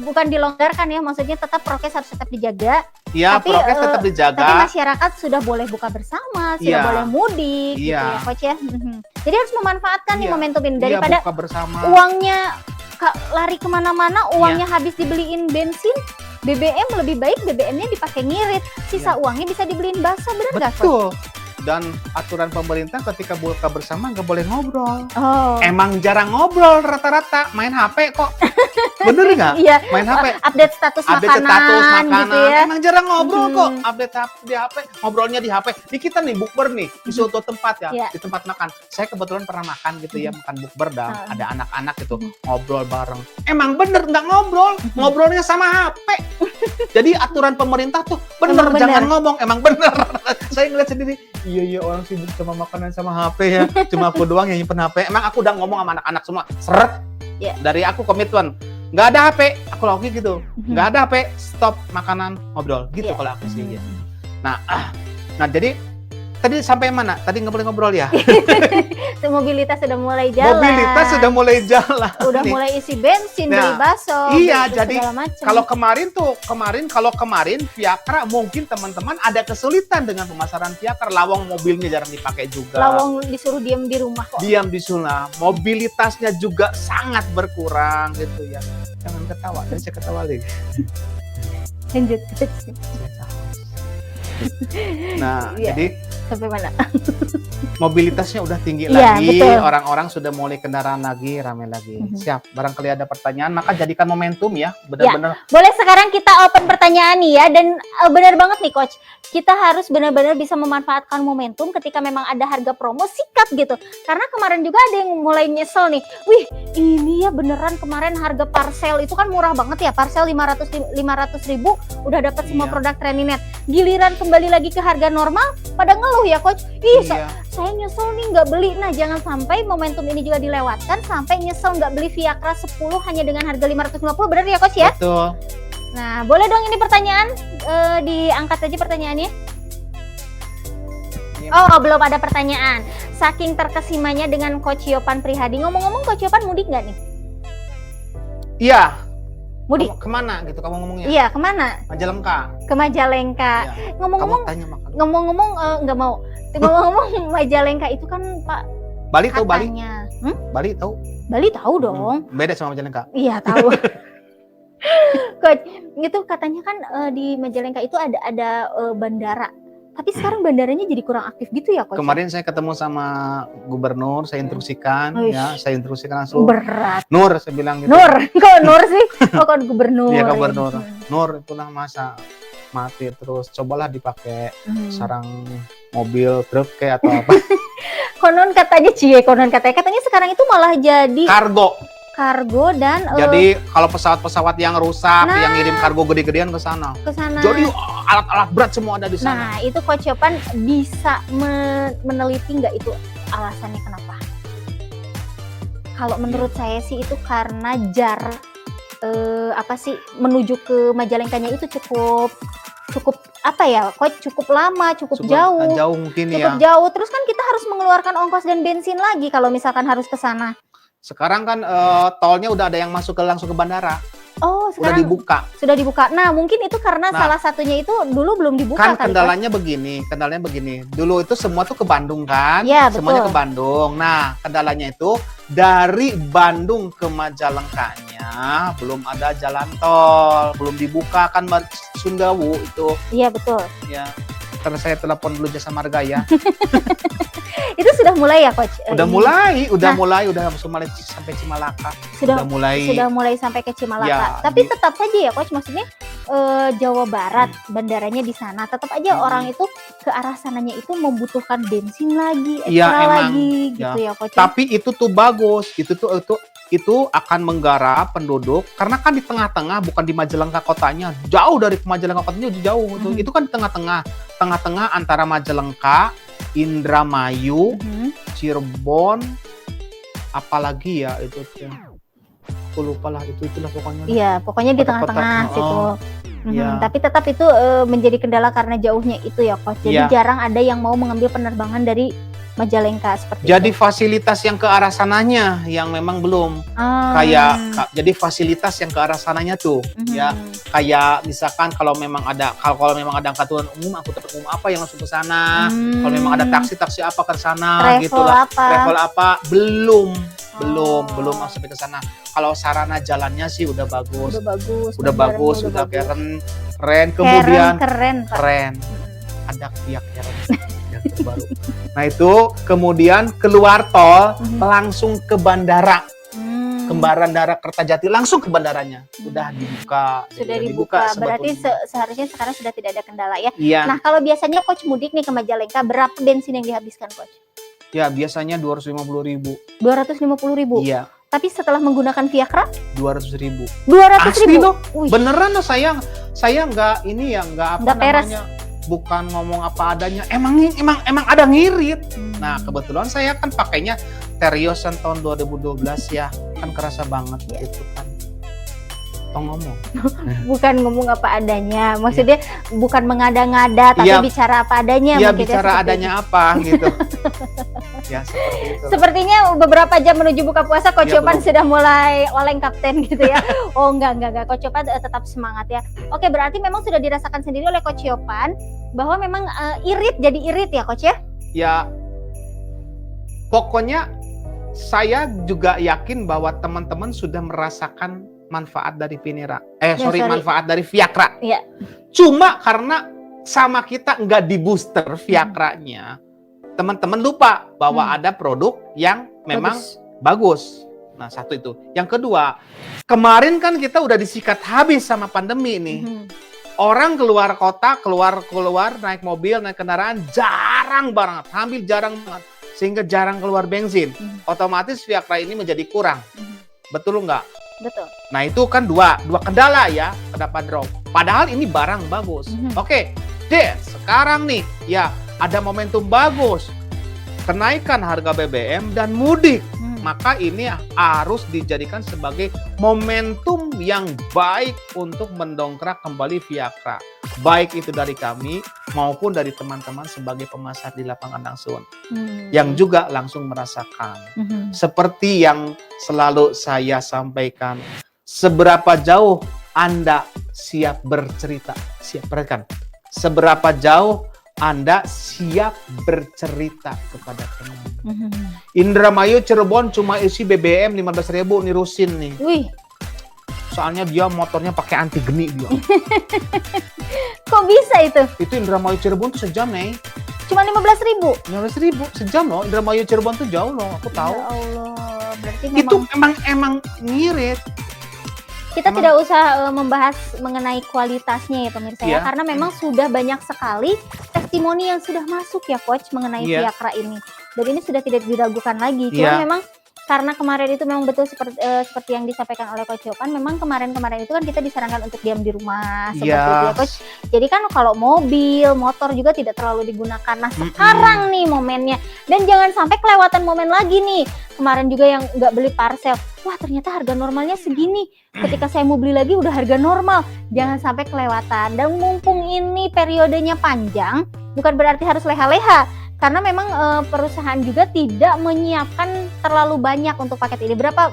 Speaker 1: bukan dilonggarkan ya, maksudnya tetap prokes harus tetap dijaga.
Speaker 2: Iya, prokes tetap dijaga.
Speaker 1: Tapi masyarakat sudah boleh buka bersama, sudah boleh mudik gitu ya Coach ya. Jadi harus memanfaatkan nih momentum ini daripada
Speaker 2: buka bersama.
Speaker 1: Uangnya lari kemana-mana, uangnya habis dibeliin bensin. BBM lebih baik BBM-nya dipakai ngirit, sisa uangnya bisa dibeliin bakso, benar nggak Coach?
Speaker 2: Betul. Dan aturan pemerintah ketika buka bersama nggak boleh ngobrol.
Speaker 1: Oh.
Speaker 2: Emang jarang ngobrol rata-rata, main HP kok. Bener nggak?
Speaker 1: Iya.
Speaker 2: Main HP.
Speaker 1: Update status makanan gitu ya.
Speaker 2: Emang jarang ngobrol kok. Update di HP, ngobrolnya di HP. Di kita nih bukber nih di suatu tempat ya, di tempat makan. Saya kebetulan pernah makan gitu ya, makan bukber dan ada anak-anak gitu ngobrol bareng. Emang bener nggak ngobrol, ngobrolnya sama HP. Jadi aturan pemerintah tuh bener, jangan ngomong. Emang bener. Saya ngeliat sendiri. Iya orang sibuk sama makanan sama HP ya. Cuma aku doang yang nyimpen HP. Emang aku udah ngomong sama anak-anak semua. Seret. Dari aku komitmen. Nggak ada HP. Aku lagi gitu. Nggak ada HP. Stop makanan ngobrol. Gitu kalau aku sih. Ya. Nah jadi tadi sampai mana? Tadi nggak boleh ngobrol ya?
Speaker 1: Mobilitas sudah mulai jalan.
Speaker 2: Mobilitas sudah mulai jalan.
Speaker 1: Udah
Speaker 2: nih.
Speaker 1: mulai isi bensin,
Speaker 2: Nah,
Speaker 1: beli bakso.
Speaker 2: Iya,
Speaker 1: gitu,
Speaker 2: jadi
Speaker 1: segala macem.
Speaker 2: kalau kemarin Viagra mungkin teman-teman ada kesulitan dengan pemasaran Viagra. Lawang mobilnya jarang dipakai juga.
Speaker 1: Lawang disuruh diam di rumah kok.
Speaker 2: Diam di sana. Mobilitasnya juga sangat berkurang gitu ya. Jangan ketawa, dan saya ketawa lagi.
Speaker 1: Lanjut.
Speaker 2: Nah,
Speaker 1: Iya.
Speaker 2: jadi
Speaker 1: Sampai mana?
Speaker 2: mobilitasnya udah tinggi
Speaker 1: Iya,
Speaker 2: lagi,
Speaker 1: betul.
Speaker 2: orang-orang sudah mulai kendaraan lagi, ramai lagi. Siap, barangkali ada pertanyaan, maka jadikan momentum ya,
Speaker 1: Iya.
Speaker 2: benar-benar.
Speaker 1: Boleh sekarang kita open pertanyaan nih ya, dan benar banget nih Coach, kita harus benar-benar bisa memanfaatkan momentum ketika memang ada harga promo, sikat gitu. Karena kemarin juga ada yang mulai nyesel nih, wih ini ya beneran kemarin harga parcel itu kan murah banget ya, parcel 500 ribu udah dapat semua
Speaker 2: Iya.
Speaker 1: produk Treninet. Giliran kembali lagi ke harga normal, pada ngeluh ya Coach, ih
Speaker 2: Iya.
Speaker 1: saya nyesel nih nggak beli. Nah jangan sampai momentum ini juga dilewatkan sampai nyesel nggak beli Viagra 10 hanya dengan harga 550, bener ya Coach ya?
Speaker 2: Betul.
Speaker 1: Nah, boleh dong ini pertanyaan, diangkat aja pertanyaannya.
Speaker 2: Iya.
Speaker 1: Oh, belum ada pertanyaan. Saking terkesimanya dengan Coach Yopan Prihadi. Ngomong-ngomong, Coach Yopan mudik nggak nih?
Speaker 2: Iya.
Speaker 1: Mudik?
Speaker 2: Kemana gitu kamu ngomongnya?
Speaker 1: Iya, kemana?
Speaker 2: Majalengka.
Speaker 1: Ke Majalengka.
Speaker 2: Iya.
Speaker 1: Ngomong-ngomong,
Speaker 2: Kamu tanya makan.
Speaker 1: ngomong-ngomong nggak mau. Ngomong-ngomong Majalengka itu kan Pak
Speaker 2: Bali tahu Bali?
Speaker 1: katanya.
Speaker 2: Bali tahu?
Speaker 1: Bali tahu dong.
Speaker 2: Beda sama Majalengka.
Speaker 1: Iya tahu. Coach, itu katanya kan di Majalengka itu ada bandara. Tapi sekarang bandaranya jadi kurang aktif gitu ya, Coach?
Speaker 2: Kemarin saya ketemu sama gubernur, saya instruksikan,
Speaker 1: Uish.
Speaker 2: ya, saya instruksikan langsung.
Speaker 1: Berat.
Speaker 2: Nur, saya bilang gitu.
Speaker 1: Nur, kok Nur sih? Oh, kok gubernur.
Speaker 2: Iya, gubernur. Nur, itulah masa mati terus. Cobalah dipakai sarang mobil, truk kayak atau apa.
Speaker 1: Konon katanya katanya sekarang itu malah jadi kargo dan
Speaker 2: Jadi kalau pesawat-pesawat yang rusak,
Speaker 1: Nah.
Speaker 2: yang ngirim kargo gede-gedean ke sana.
Speaker 1: ke sana.
Speaker 2: Jadi alat-alat berat semua ada di sana.
Speaker 1: Nah, itu Coach Yopan bisa meneliti nggak itu alasannya kenapa? Kalau menurut saya sih itu karena jarak menuju ke Majalengkanya itu cukup apa ya, Coach, cukup lama, cukup jauh.
Speaker 2: Jauh mungkin
Speaker 1: Cukup
Speaker 2: ya.
Speaker 1: jauh. Terus kan kita harus mengeluarkan ongkos dan bensin lagi kalau misalkan harus ke sana.
Speaker 2: Sekarang kan tolnya udah ada yang masuk langsung ke bandara.
Speaker 1: Oh,
Speaker 2: Udah
Speaker 1: sekarang
Speaker 2: dibuka.
Speaker 1: sudah dibuka. Nah, mungkin itu karena
Speaker 2: Nah.
Speaker 1: salah satunya itu dulu belum dibuka
Speaker 2: Kan
Speaker 1: kali,
Speaker 2: kendalanya begini. Dulu itu semua tuh ke Bandung kan?
Speaker 1: Iya,
Speaker 2: Semuanya
Speaker 1: betul.
Speaker 2: ke Bandung. Nah, kendalanya itu dari Bandung ke Majalengkanya belum ada jalan tol, belum dibuka kan Sundawu itu
Speaker 1: Iya, betul.
Speaker 2: ya. Karena saya telepon dulu Jasa Marga ya.
Speaker 1: Itu sudah mulai ya, Coach?
Speaker 2: Udah
Speaker 1: Ini?
Speaker 2: mulai, udah sampai Cimalaka.
Speaker 1: Sudah
Speaker 2: Udah mulai.
Speaker 1: sampai ke Cimalaka.
Speaker 2: Ya,
Speaker 1: Tapi tetap saja ya, Coach, maksudnya Jawa Barat bandaranya di sana. Tetap aja orang itu ke arah sananya itu membutuhkan bensin lagi,
Speaker 2: Iya,
Speaker 1: ekstra
Speaker 2: emang.
Speaker 1: lagi gitu ya, Coach.
Speaker 2: Tapi itu tuh bagus. Itu akan menggarap penduduk karena kan di tengah-tengah, bukan di Majalengka kotanya, jauh dari Majalengka kotanya jauh. Itu kan di tengah-tengah antara Majalengka, Indramayu, Cirebon, apalagi ya itu tuh. Aku lupa lah itulah pokoknya.
Speaker 1: Iya, pokoknya di
Speaker 2: Kota-kota,
Speaker 1: tengah-tengah situ.
Speaker 2: Iya.
Speaker 1: Tapi tetap itu menjadi kendala karena jauhnya itu ya, Coach. Jadi
Speaker 2: Iya.
Speaker 1: jarang ada yang mau mengambil penerbangan dari Majalengka seperti
Speaker 2: Jadi
Speaker 1: itu.
Speaker 2: fasilitas yang ke arah sananya yang memang belum jadi fasilitas yang ke arah sananya tuh ya, kayak misalkan kalau memang ada angkutan umum apa yang langsung ke sana, kalau memang ada taksi apa ke sana gitu lah. Travel apa belum sampai ke sana. Kalau sarana jalannya sih udah bagus. Udah keren. Kemudian
Speaker 1: keren, Pak.
Speaker 2: keren. Ada pihak yang terbaru. Nah itu kemudian keluar tol langsung ke bandara. Ke bandara Kertajati langsung ke bandaranya. Sudah dibuka.
Speaker 1: Sudah dibuka. Berarti
Speaker 2: sebetulnya.
Speaker 1: seharusnya sekarang sudah tidak ada kendala ya.
Speaker 2: Iya.
Speaker 1: Nah, kalau biasanya Coach mudik nih ke Majalengka, berapa bensin yang dihabiskan, Coach?
Speaker 2: Ya biasanya 250.000.
Speaker 1: 250.000.
Speaker 2: Iya.
Speaker 1: Tapi setelah menggunakan Viagra
Speaker 2: 200.000.
Speaker 1: 200.000.
Speaker 2: Asli loh.
Speaker 1: Wih.
Speaker 2: Beneran loh, saya nggak ini ya, nggak
Speaker 1: Nggak peres.
Speaker 2: bukan ngomong apa adanya. Emang ada ngirit. Nah, kebetulan saya kan pakainya Terios tahun 2012 ya. Kan kerasa banget gitu kan. tong ngomong.
Speaker 1: Bukan ngomong apa adanya, maksudnya bukan mengada-ngada, tapi
Speaker 2: Iya.
Speaker 1: bicara apa adanya.
Speaker 2: Ya
Speaker 1: mungkin
Speaker 2: bicara
Speaker 1: seperti
Speaker 2: adanya apa gitu. Ya seperti itu.
Speaker 1: Sepertinya beberapa jam menuju buka puasa, Coach
Speaker 2: Iya,
Speaker 1: Yopan
Speaker 2: belum.
Speaker 1: sudah mulai oleng kapten gitu ya. Oh enggak, Coach Yopan tetap semangat ya. Oke, berarti memang sudah dirasakan sendiri oleh Coach Yopan bahwa memang jadi irit ya, Coach ya?
Speaker 2: Ya, pokoknya saya juga yakin bahwa teman-teman sudah merasakan manfaat dari manfaat dari Viagra.
Speaker 1: Iya.
Speaker 2: Cuma karena sama kita nggak di booster Viagranya, teman-teman lupa bahwa ada produk yang memang bagus. Nah, satu itu. Yang kedua, kemarin kan kita udah disikat habis sama pandemi nih. Orang keluar kota, keluar naik mobil, naik kendaraan jarang banget, hampir jarang banget, sehingga jarang keluar bensin. Otomatis Viagra ini menjadi kurang. Betul nggak?
Speaker 1: Betul.
Speaker 2: Nah itu kan dua kendala ya, kenapa drop. Padahal ini barang bagus. Oke, sekarang nih ya ada momentum bagus, kenaikan harga BBM dan mudik. Maka ini harus dijadikan sebagai momentum yang baik untuk mendongkrak kembali Viagra. Baik itu dari kami maupun dari teman-teman sebagai pemasar di lapangan langsung. Yang juga langsung merasakan. Seperti yang selalu saya sampaikan, seberapa jauh Anda siap bercerita. Perhatikan, seberapa jauh Anda siap bercerita kepada teman. Indramayu Cirebon cuma isi BBM 15.000 nih Rusin nih.
Speaker 1: Wih.
Speaker 2: Soalnya dia motornya pakai anti geni dia.
Speaker 1: Kok bisa itu?
Speaker 2: Itu Indramayu Cirebon tuh sejam nih.
Speaker 1: Cuma 15.000.
Speaker 2: 15.000 sejam loh. Indramayu Cirebon tuh jauh loh, aku tahu.
Speaker 1: Ya Allah, berarti
Speaker 2: Itu
Speaker 1: memang
Speaker 2: emang ngirit.
Speaker 1: kita tidak usah membahas mengenai kualitasnya ya pemirsa ya, karena memang sudah banyak sekali testimoni yang sudah masuk ya Coach mengenai Viagra ini. Dan ini sudah tidak diragukan lagi. Cuma memang karena kemarin itu memang betul seperti yang disampaikan oleh Coach Yopan, memang kemarin itu kan kita disarankan untuk diam di rumah seperti itu ya Coach. Jadi kan kalau mobil, motor juga tidak terlalu digunakan. Nah sekarang nih momennya, dan jangan sampai kelewatan momen lagi nih. Kemarin juga yang nggak beli parcel, wah ternyata harga normalnya segini. Ketika saya mau beli lagi udah harga normal. Jangan sampai kelewatan. Dan mumpung ini periodenya panjang, bukan berarti harus leha-leha. Karena memang perusahaan juga tidak menyiapkan terlalu banyak untuk paket ini. Berapa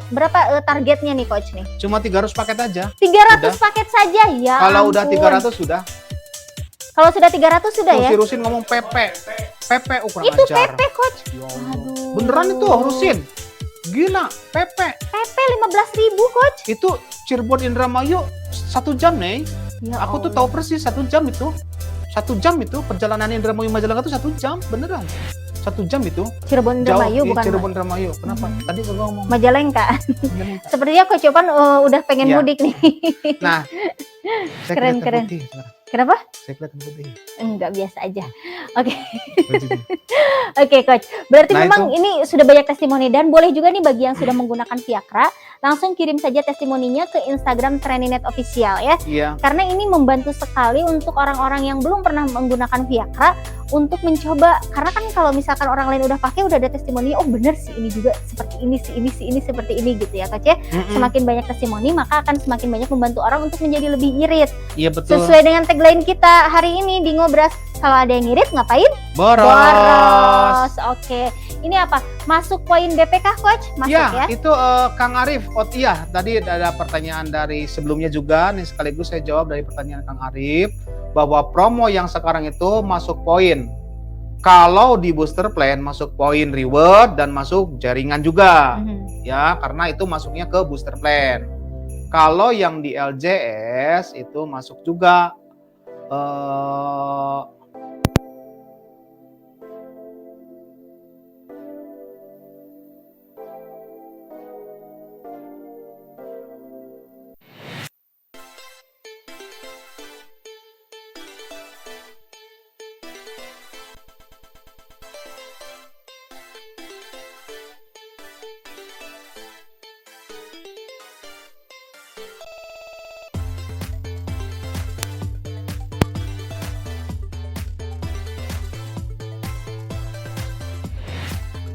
Speaker 1: targetnya nih Coach nih?
Speaker 2: Cuma 300 paket aja.
Speaker 1: 300 paket saja ya.
Speaker 2: Kalau udah
Speaker 1: ampun.
Speaker 2: 300 sudah.
Speaker 1: Kalau sudah 300 sudah ya?
Speaker 2: Si Rusin ngomong PP kurang
Speaker 1: itu
Speaker 2: ajar.
Speaker 1: PP Coach.
Speaker 2: Ya Allah.
Speaker 1: Aduh.
Speaker 2: Beneran itu Rusin. Gila, PP.
Speaker 1: PP 15.000 Coach.
Speaker 2: Itu Cirebon Indramayu 1 jam nih.
Speaker 1: Ya
Speaker 2: Aku tuh
Speaker 1: Allah.
Speaker 2: tahu persis 1 jam itu. 1 jam itu perjalanan Indramayu Majalengka tuh 1 jam, beneran. 1 jam itu.
Speaker 1: Cirebon Indramayu
Speaker 2: Jauh,
Speaker 1: bukan
Speaker 2: Cirebon Indramayu. Kenapa? Tadi gua ngomong.
Speaker 1: Majalengka.
Speaker 2: Majalengka.
Speaker 1: Sepertinya Coach Yopan udah pengen
Speaker 2: Iya.
Speaker 1: mudik nih.
Speaker 2: Nah, saya
Speaker 1: Keren,
Speaker 2: kelihatan
Speaker 1: keren.
Speaker 2: putih sekarang.
Speaker 1: Kenapa?
Speaker 2: Saya kelihatan putih.
Speaker 1: Enggak, biasa aja. Oke.
Speaker 2: Bajunya.
Speaker 1: Oke Coach, berarti
Speaker 2: Nah,
Speaker 1: memang ini sudah banyak testimoni, dan boleh juga nih bagi yang sudah menggunakan Viagra, langsung kirim saja testimoninya ke Instagram Treninet Official ya.
Speaker 2: Iya.
Speaker 1: Karena ini membantu sekali untuk orang-orang yang belum pernah menggunakan Viagra untuk mencoba. Karena kan kalau misalkan orang lain udah pakai, udah ada testimoni, oh bener sih ini juga seperti ini, ini seperti ini gitu ya Coach ya. Semakin banyak testimoni maka akan semakin banyak membantu orang untuk menjadi lebih irit.
Speaker 2: Iya betul.
Speaker 1: Sesuai dengan tagline kita hari ini di Ngobras, kalau ada yang ngirit ngapain?
Speaker 2: Boros.
Speaker 1: Oke. Ini apa? Masuk poin BPK Coach? Masuk ya?
Speaker 2: Itu Kang Arif. Oh iya, tadi ada pertanyaan dari sebelumnya juga nih, sekaligus saya jawab dari pertanyaan Kang Arif bahwa promo yang sekarang itu masuk poin. Kalau di booster plan masuk poin reward dan masuk jaringan juga. Ya, karena itu masuknya ke booster plan. Kalau yang di LJS itu masuk juga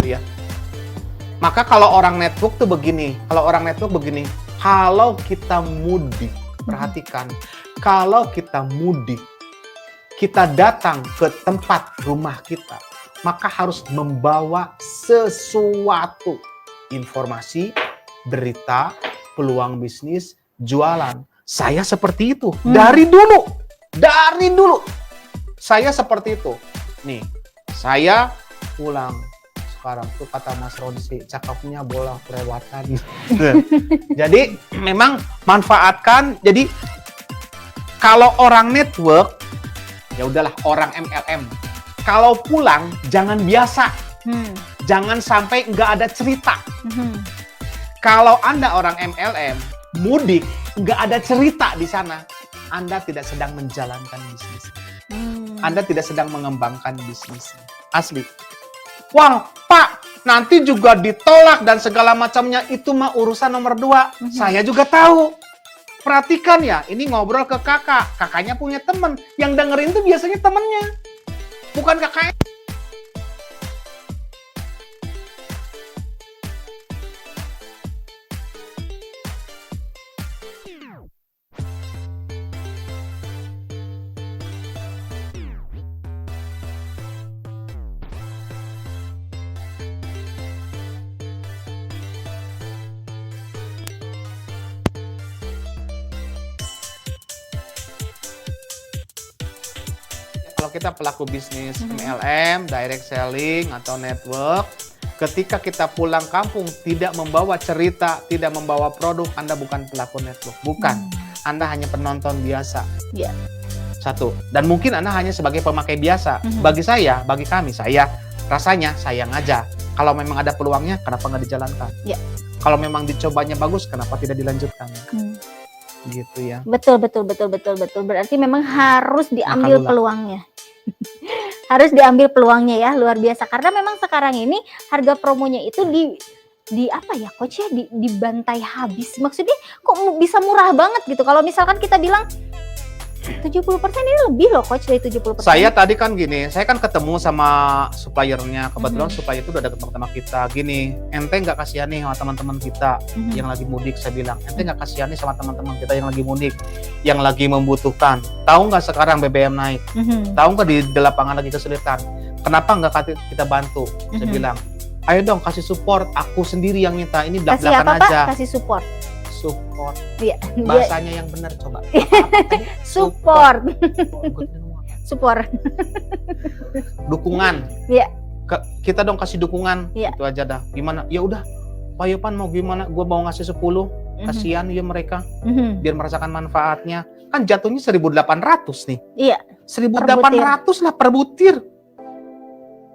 Speaker 2: ya. Maka kalau orang network tuh begini, kalau kita mudik Perhatikan, kalau kita mudik, kita datang ke tempat rumah kita, maka harus membawa sesuatu. Informasi, berita, peluang bisnis, jualan. Saya seperti itu. Dari dulu. Saya seperti itu. Nih, saya pulang. Sekarang tuh kata Mas Ronsi, cakepnya bola kelewatan. Jadi memang manfaatkan. Jadi kalau orang network, ya udahlah orang MLM. Kalau pulang jangan biasa, jangan sampai nggak ada cerita. Kalau Anda orang MLM mudik, nggak ada cerita di sana, Anda tidak sedang menjalankan bisnis. Anda tidak sedang mengembangkan bisnis. Asli. Wah, Pak, nanti juga ditolak dan segala macamnya, itu mah urusan nomor 2. Saya juga tahu. Perhatikan ya, ini ngobrol ke kakak. Kakaknya punya teman. Yang dengerin tuh biasanya temennya. Bukan kakaknya. Kalau kita pelaku bisnis MLM, direct selling, atau network, ketika kita pulang kampung tidak membawa cerita, tidak membawa produk, Anda bukan pelaku network. Bukan. Anda hanya penonton biasa.
Speaker 1: Ya.
Speaker 2: Satu. Dan mungkin Anda hanya sebagai pemakai biasa. Bagi saya, bagi kami, rasanya sayang aja. Kalau memang ada peluangnya, kenapa nggak dijalankan?
Speaker 1: Ya.
Speaker 2: Kalau memang dicobanya bagus, kenapa tidak dilanjutkan? Gitu ya.
Speaker 1: Betul. Berarti memang harus diambil peluangnya. Harus diambil peluangnya ya, luar biasa. Karena memang sekarang ini harga promonya itu di apa ya coach ya, dibantai habis. Maksudnya kok bisa murah banget gitu. Kalau misalkan kita bilang 70% ini lebih loh coach dari 70%.
Speaker 2: Saya tadi kan gini, saya kan ketemu sama suppliernya. Kebetulan supplier itu udah deket sama kita. Gini, ente nggak kasihan nih sama teman-teman kita yang lagi mudik. Saya bilang, ente nggak kasihan nih sama teman-teman kita yang lagi mudik, yang lagi membutuhkan. Tahu nggak sekarang BBM naik? Tahu nggak di lapangan lagi kesulitan? Kenapa nggak kita bantu? Saya bilang, ayo dong kasih support. Aku sendiri yang minta, ini belak-belakan aja.
Speaker 1: Kasih support.
Speaker 2: Support.
Speaker 1: Iya.
Speaker 2: Bahasanya yang benar coba.
Speaker 1: Support. Support.
Speaker 2: Dukungan.
Speaker 1: Iya.
Speaker 2: Kita dong kasih dukungan.
Speaker 1: Iya.
Speaker 2: Itu aja dah. Gimana? Ya udah. Pak Yopan mau gimana? Gua mau ngasih 10. Kasihan ya mereka. Biar merasakan manfaatnya. Kan jatuhnya 1.800 nih.
Speaker 1: Iya.
Speaker 2: 1.800 lah per butir.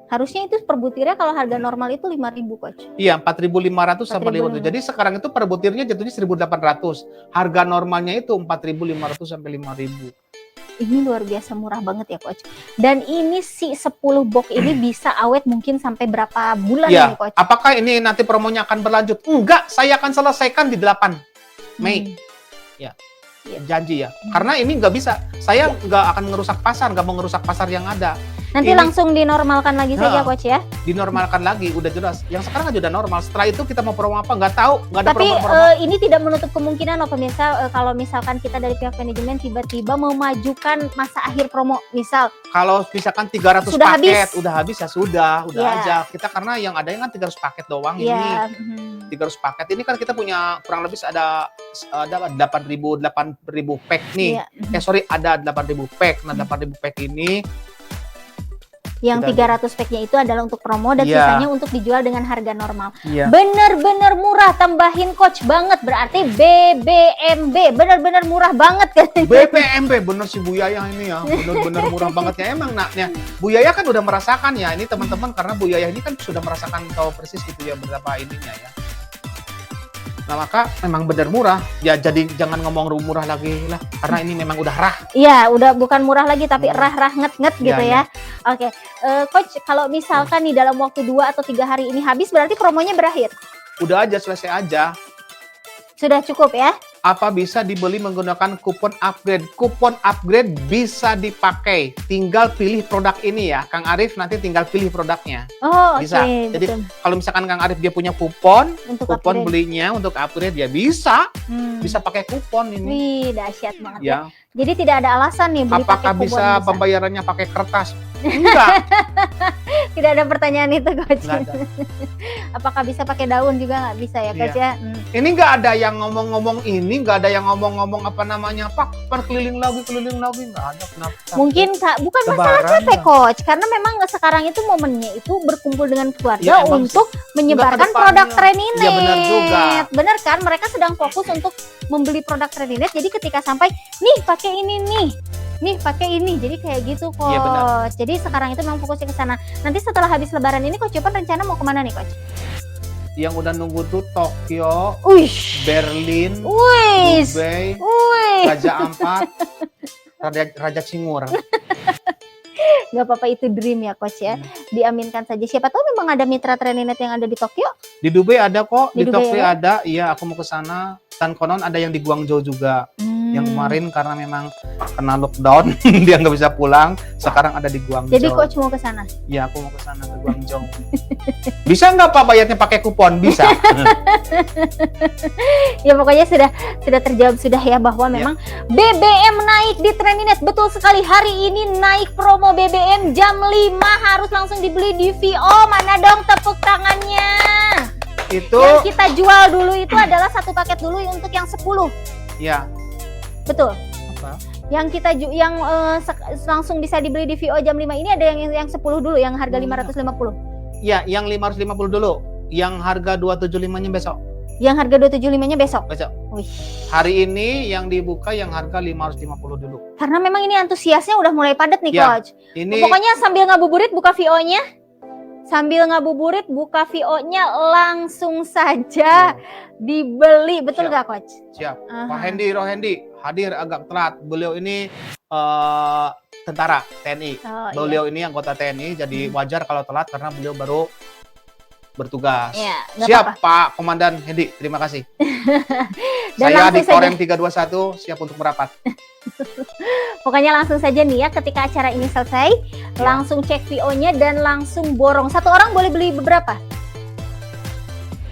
Speaker 1: Harusnya itu per butirnya kalau harga normal itu 5.000 coach.
Speaker 2: Iya, 4.500 sampai 5.000. Jadi sekarang itu per butirnya jatuhnya 1.800. Harga normalnya itu 4.500 sampai 5.000.
Speaker 1: Ini luar biasa murah banget ya coach. Dan ini si 10 box ini bisa awet mungkin sampai berapa bulan
Speaker 2: ya,
Speaker 1: nih coach?
Speaker 2: Apakah ini nanti promonya akan berlanjut? Enggak, saya akan selesaikan di 8 Mei. Ya. Janji ya. Karena ini nggak bisa. Saya nggak akan ngerusak pasar, nggak mau ngerusak pasar yang ada.
Speaker 1: Nanti ini langsung dinormalkan lagi saja coach ya?
Speaker 2: Dinormalkan lagi, udah jelas. Yang sekarang aja udah normal. Setelah itu kita mau promo apa nggak tahu, nggak ada
Speaker 1: promo.
Speaker 2: Tapi
Speaker 1: ini tidak menutup kemungkinan loh pemirsa, kalau misalkan kita dari pihak manajemen tiba-tiba memajukan masa akhir promo, misal.
Speaker 2: Kalau misalkan 300
Speaker 1: sudah
Speaker 2: paket,
Speaker 1: habis.
Speaker 2: udah habis ya sudah aja. Kita karena yang ada kan 300 paket doang ini. 300 paket ini kan kita punya kurang lebih ada 8.000 pack nih. Ada 8.000 pack. Nah, 8.000 pack ini
Speaker 1: yang 300 packnya itu adalah untuk promo dan sisanya untuk dijual dengan harga normal. Bener-bener murah, tambahin coach banget, berarti BBMB bener-bener murah banget kan?
Speaker 2: BBMB bener si Bu Yaya ini ya, bener-bener murah banget ya. Emang naknya Bu Yaya kan udah merasakan ya, ini teman-teman, karena Bu Yaya ini kan sudah merasakan tahu persis gitu ya berapa ininya ya. Nah, maka memang benar murah. Ya jadi jangan ngomong murah lagi lah, karena ini memang udah rah.
Speaker 1: Iya, udah bukan murah lagi tapi rah nget gitu ya. Oke. Coach, kalau misalkan nih dalam waktu 2 atau 3 hari ini habis, berarti promonya berakhir?
Speaker 2: Udah aja, selesai aja.
Speaker 1: Sudah cukup ya?
Speaker 2: Apa bisa dibeli menggunakan kupon upgrade? Kupon upgrade bisa dipakai. Tinggal pilih produk ini ya. Kang Arif nanti tinggal pilih produknya.
Speaker 1: Oh,
Speaker 2: Bisa.
Speaker 1: oke,
Speaker 2: Jadi
Speaker 1: betul.
Speaker 2: kalau misalkan Kang Arif dia punya kupon,
Speaker 1: Untuk
Speaker 2: kupon
Speaker 1: upgrade.
Speaker 2: belinya untuk upgrade ya bisa.
Speaker 1: Hmm.
Speaker 2: Bisa pakai kupon ini.
Speaker 1: Wih, dahsyat banget ya.
Speaker 2: Ya.
Speaker 1: Jadi tidak ada alasan nih beli
Speaker 2: Apakah
Speaker 1: pakai kupon
Speaker 2: bisa pembayarannya pakai kertas? Enggak.
Speaker 1: Tidak ada pertanyaan itu, Coach.
Speaker 2: Enggak ada.
Speaker 1: Apakah bisa pakai daun juga nggak bisa ya, Coach ya?
Speaker 2: Ini nggak ada yang ngomong-ngomong ini, nggak ada yang ngomong-ngomong apa namanya, Pak keliling lagi, nggak ada. Kenapa?
Speaker 1: Mungkin bukan masalah
Speaker 2: Lebaran
Speaker 1: capek,
Speaker 2: ya.
Speaker 1: Coach, karena memang sekarang itu momennya itu berkumpul dengan keluarga
Speaker 2: Ya, emang
Speaker 1: untuk menyebarkan
Speaker 2: kedepannya.
Speaker 1: produk Treninet.
Speaker 2: Ya, benar juga.
Speaker 1: Benar kan? Mereka sedang fokus untuk membeli produk Treninet. Jadi ketika sampai, nih pakai ini nih pakai ini. Jadi kayak gitu, Coach.
Speaker 2: Iya, benar.
Speaker 1: Jadi sekarang itu memang fokusnya ke sana. Nanti setelah habis Lebaran ini, Coach Jopan rencana mau kemana nih, Coach?
Speaker 2: Yang udah nunggu tuh Tokyo,
Speaker 1: Uish.
Speaker 2: Berlin,
Speaker 1: Wis.
Speaker 2: Dubai,
Speaker 1: Wih.
Speaker 2: Raja Ampat, Raja Cingur.
Speaker 1: Nggak apa-apa, itu dream ya, Coach ya. Diaminkan saja. Siapa tahu memang ada mitra Treninet yang ada di Tokyo.
Speaker 2: Di Dubai ada kok,
Speaker 1: Di
Speaker 2: di
Speaker 1: Dubai
Speaker 2: Tokyo
Speaker 1: ada?
Speaker 2: ada. Iya, aku mau ke sana. Dan konon ada yang di Guangzhou juga. Yang kemarin karena memang kena lockdown, dia nggak bisa pulang. Sekarang ada di Guangzhou.
Speaker 1: Jadi Coach mau ke sana.
Speaker 2: Iya, aku mau ke sana, ke Guangzhou. Bisa nggak Pak bayarnya pakai kupon? Bisa.
Speaker 1: Ya pokoknya sudah terjawab sudah ya bahwa memang BBM naik di Treninet. Betul sekali, hari ini naik promo BBM jam 5 harus langsung dibeli di VO. Mana dong tepuk tangannya?
Speaker 2: Itu
Speaker 1: Yang kita jual dulu itu adalah satu paket dulu untuk yang 10.
Speaker 2: ya.
Speaker 1: Betul.
Speaker 2: Apa?
Speaker 1: Yang kita langsung bisa dibeli di VO jam 5 ini ada yang 10 dulu yang harga 550.
Speaker 2: Ya, yang 550 dulu. Yang harga 275-nya besok.
Speaker 1: Yang harga 275-nya besok.
Speaker 2: Besok.
Speaker 1: Wih.
Speaker 2: Hari ini yang dibuka yang harga 550 dulu.
Speaker 1: Karena memang ini antusiasnya udah mulai padat nih,
Speaker 2: Ya,
Speaker 1: Coach.
Speaker 2: Ini
Speaker 1: Pokoknya sambil ngabuburit buka VO-nya. Sambil ngabuburit buka VO-nya langsung saja dibeli. Betul
Speaker 2: Siap.
Speaker 1: nggak, Coach?
Speaker 2: siap.
Speaker 1: Aha.
Speaker 2: Pak Hendi Rohendi hadir agak telat. Beliau ini tentara TNI.
Speaker 1: Oh,
Speaker 2: Beliau ini anggota TNI, jadi wajar kalau telat karena beliau baru bertugas.
Speaker 1: iya. Ya, nggak
Speaker 2: Siap,
Speaker 1: apa-apa.
Speaker 2: Pak Komandan Hendi. Terima kasih.
Speaker 1: Dan
Speaker 2: Saya
Speaker 1: langsung
Speaker 2: di
Speaker 1: saja.
Speaker 2: Korem 321 siap untuk merapat.
Speaker 1: Pokoknya langsung saja nih ya, ketika acara ini selesai, langsung cek VO-nya dan langsung borong. Satu orang boleh beli beberapa?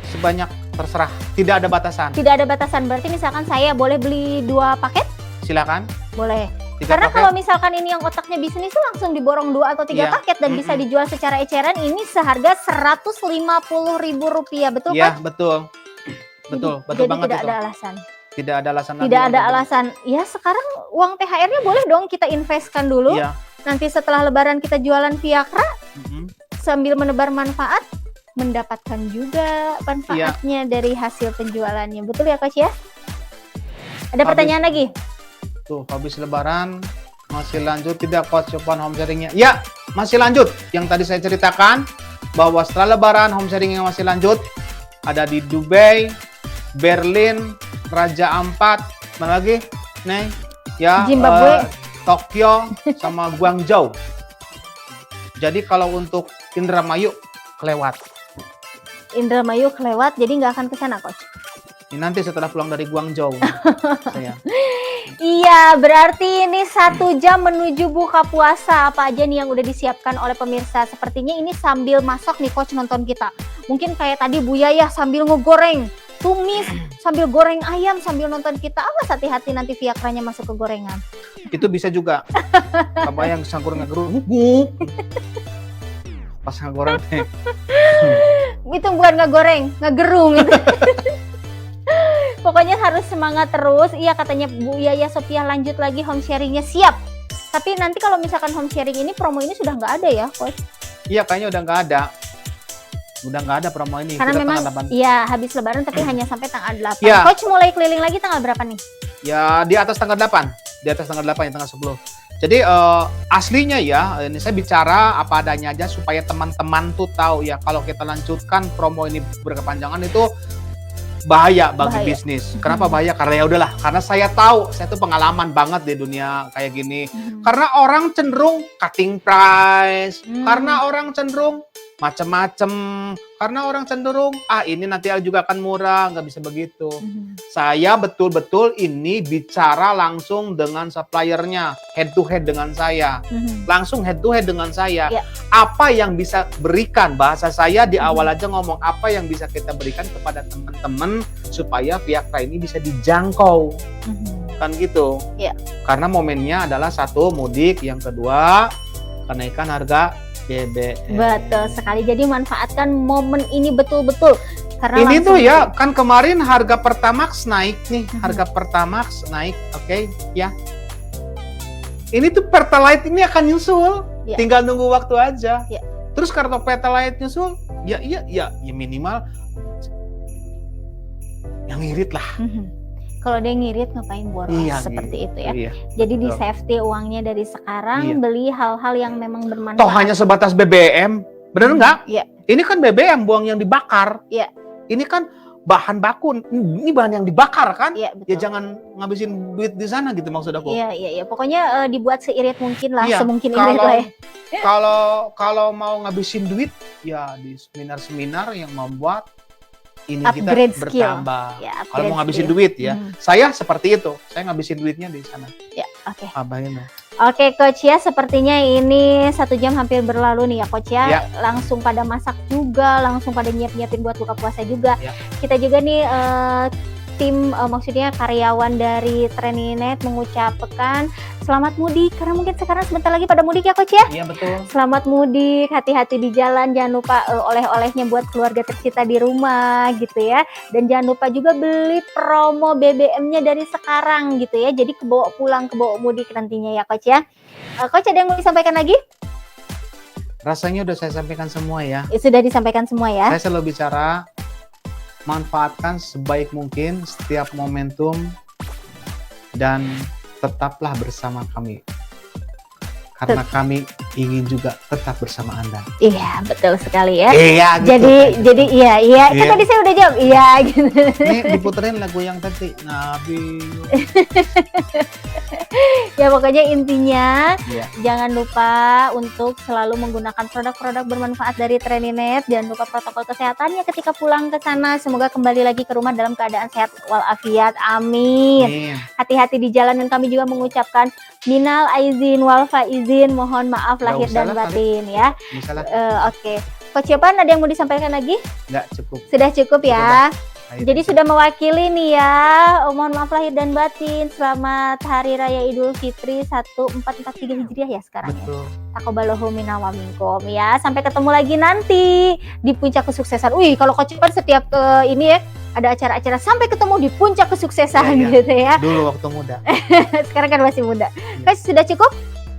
Speaker 2: Sebanyak terserah, tidak ada batasan.
Speaker 1: Tidak ada batasan. Berarti misalkan saya boleh beli 2 paket?
Speaker 2: Silakan.
Speaker 1: Boleh.
Speaker 2: 3
Speaker 1: Karena
Speaker 2: paket.
Speaker 1: kalau misalkan ini yang otaknya bisnis itu langsung diborong 2 atau 3
Speaker 2: Iya.
Speaker 1: paket dan bisa dijual secara eceran, ini seharga Rp150.000. Betul,
Speaker 2: Iya,
Speaker 1: Coach?
Speaker 2: betul. Betul, betul
Speaker 1: Jadi
Speaker 2: banget
Speaker 1: tidak
Speaker 2: itu.
Speaker 1: ada alasan.
Speaker 2: Tidak ada alasan lagi
Speaker 1: Tidak ada
Speaker 2: untuk-
Speaker 1: alasan. Ya sekarang uang THR-nya boleh dong kita investkan dulu.
Speaker 2: Iya.
Speaker 1: Nanti setelah Lebaran kita jualan Viagra
Speaker 2: Mhm.
Speaker 1: sambil menebar manfaat, mendapatkan juga
Speaker 2: Iya.
Speaker 1: manfaatnya dari hasil penjualannya. Betul ya, Coach ya? Ada
Speaker 2: Habis-
Speaker 1: pertanyaan lagi?
Speaker 2: Tuh, habis Lebaran masih lanjut tidak Coach Jopan home sharingnya? Ya, masih lanjut. Yang tadi saya ceritakan bahwa setelah Lebaran home sharingnya masih lanjut. Ada di Dubai, Berlin, Raja Ampat, mana lagi? Nih, ya.
Speaker 1: Zimbabwe.
Speaker 2: Tokyo sama Guangzhou. Jadi kalau untuk Indramayu kelewat.
Speaker 1: Indramayu kelewat, jadi nggak akan ke sana, Coach.
Speaker 2: Ini nanti setelah pulang dari Guangzhou. saya.
Speaker 1: Iya, berarti ini 1 jam menuju buka puasa. Apa aja nih yang udah disiapkan oleh pemirsa? Sepertinya ini sambil masak nih, Coach, nonton kita. Mungkin kayak tadi Bu Yaya sambil ngegoreng, tumis, sambil goreng ayam, sambil nonton kita. Awas hati-hati nanti Viagranya masuk ke gorengan.
Speaker 2: Itu bisa juga. Sama yang sangkur ngegerung. Pas ngegoreng.
Speaker 1: Itu bukan ngegoreng, ngegerung itu. Pokoknya harus semangat terus. Iya, katanya Bu Yaya Sophia lanjut lagi home sharingnya, siap. Tapi nanti kalau misalkan home sharing ini, promo ini sudah nggak ada ya, Coach?
Speaker 2: Iya, kayaknya udah nggak ada. Udah nggak ada promo ini.
Speaker 1: Karena
Speaker 2: Kita
Speaker 1: memang
Speaker 2: tanggal 8.
Speaker 1: iya habis Lebaran tapi hanya sampai tanggal 8.
Speaker 2: Iya.
Speaker 1: Coach mulai keliling lagi tanggal berapa nih?
Speaker 2: Ya, di atas tanggal 8. Di atas tanggal 8 ya, tanggal 10. Jadi aslinya ya, ini saya bicara apa adanya aja supaya teman-teman tuh tahu ya, kalau kita lanjutkan promo ini berkepanjangan itu bahaya bagi
Speaker 1: Bahaya.
Speaker 2: bisnis. Kenapa bahaya? Karena ya udahlah, karena saya tahu, saya tuh pengalaman banget di dunia kayak gini. Karena orang cenderung cutting price, karena orang cenderung macam-macam. Karena orang cenderung, ini nanti juga akan murah, nggak bisa begitu. Saya betul-betul ini bicara langsung dengan suppliernya, head to head dengan saya. Langsung head to head dengan saya.
Speaker 1: Yeah.
Speaker 2: Apa yang bisa berikan, bahasa saya di awal aja ngomong, apa yang bisa kita berikan kepada teman-teman supaya pihak ini bisa dijangkau. Kan gitu.
Speaker 1: Yeah.
Speaker 2: Karena momennya adalah satu, mudik, yang kedua, kenaikan harga BBM.
Speaker 1: Betul sekali. Jadi manfaatkan momen ini betul-betul. Karena
Speaker 2: ini
Speaker 1: langsung
Speaker 2: tuh ya, kan kemarin harga Pertamax naik nih. Harga Pertamax naik, oke, ya. Ini tuh Pertalite ini akan nyusul.
Speaker 1: Ya.
Speaker 2: Tinggal nunggu waktu aja.
Speaker 1: Ya.
Speaker 2: Terus kalau Pertalite nyusul, ya minimal yang ngirit lah.
Speaker 1: Kalau dia ngirit ngapain boros seperti itu ya.
Speaker 2: Iya.
Speaker 1: Jadi di safety uangnya dari sekarang, beli hal-hal yang memang bermanfaat.
Speaker 2: Toh hanya sebatas BBM, bener nggak?
Speaker 1: Iya.
Speaker 2: Ini kan BBM, buang yang dibakar.
Speaker 1: Iya.
Speaker 2: Ini kan bahan baku, ini bahan yang dibakar kan?
Speaker 1: Iya, betul.
Speaker 2: Ya jangan ngabisin duit di sana gitu maksud aku.
Speaker 1: Iya. Pokoknya dibuat seirit mungkin lah,
Speaker 2: Iya,
Speaker 1: semungkin irit lah ya.
Speaker 2: Kalau mau ngabisin duit, ya di seminar-seminar yang membuat ini
Speaker 1: Upgrade
Speaker 2: kita
Speaker 1: skill.
Speaker 2: bertambah.
Speaker 1: Ya,
Speaker 2: Kalau mau ngabisin
Speaker 1: skill.
Speaker 2: duit ya, saya seperti itu. Saya ngabisin duitnya di sana.
Speaker 1: Ya, oke.
Speaker 2: Abahin.
Speaker 1: Oke, Coach ya, sepertinya ini 1 jam hampir berlalu nih ya, Coach ya.
Speaker 2: Ya.
Speaker 1: Langsung pada masak juga, langsung pada nyiapin buat buka puasa juga.
Speaker 2: Ya.
Speaker 1: Kita juga nih tim maksudnya karyawan dari Treninet mengucapkan selamat mudik karena mungkin sekarang sebentar lagi pada mudik ya, Coach ya.
Speaker 2: Iya betul.
Speaker 1: Selamat mudik, hati-hati di jalan, jangan lupa oleh-olehnya buat keluarga tercinta di rumah gitu ya. Dan jangan lupa juga beli promo BBM-nya dari sekarang gitu ya. Jadi kebawa pulang, kebawa mudik nantinya ya, Coach ya. Coach, ada yang mau disampaikan lagi?
Speaker 2: Rasanya udah saya sampaikan semua ya.
Speaker 1: Sudah disampaikan semua ya.
Speaker 2: Saya selalu bicara, manfaatkan sebaik mungkin setiap momentum dan tetaplah bersama kami. Karena kami ingin juga tetap bersama Anda.
Speaker 1: Iya, betul sekali ya.
Speaker 2: Iya, gitu.
Speaker 1: Jadi iya. Kan tadi saya udah jawab iya gitu.
Speaker 2: Nih diputerin lagu yang tadi, Nabi.
Speaker 1: Ya pokoknya intinya
Speaker 2: Iya.
Speaker 1: jangan lupa untuk selalu menggunakan produk-produk bermanfaat dari Treninet. Jangan lupa protokol kesehatannya ketika pulang ke sana. Semoga kembali lagi ke rumah dalam keadaan sehat walafiat. Amin. Hati-hati di jalan, dan kami juga mengucapkan minal aizin wal faizin, mohon maaf lahir dan batin ya. Oke. Coach Yopan, ada yang mau disampaikan lagi?
Speaker 2: Nggak cukup.
Speaker 1: Sudah cukup ya.
Speaker 2: Ayo.
Speaker 1: Jadi sudah mewakili nih ya. Mohon maaf lahir dan batin. Selamat Hari Raya Idul Fitri 1443 Hijriah ya sekarang.
Speaker 2: Betul.
Speaker 1: Ya. Taqabbalallahu minna wa minkum ya. Sampai ketemu lagi nanti di puncak kesuksesan. Wih, kalau Coach Yopan setiap ini ya ada acara-acara sampai ketemu di puncak kesuksesan gitu ya.
Speaker 2: Dulu waktu muda.
Speaker 1: Sekarang kan masih muda. Guys, sudah cukup?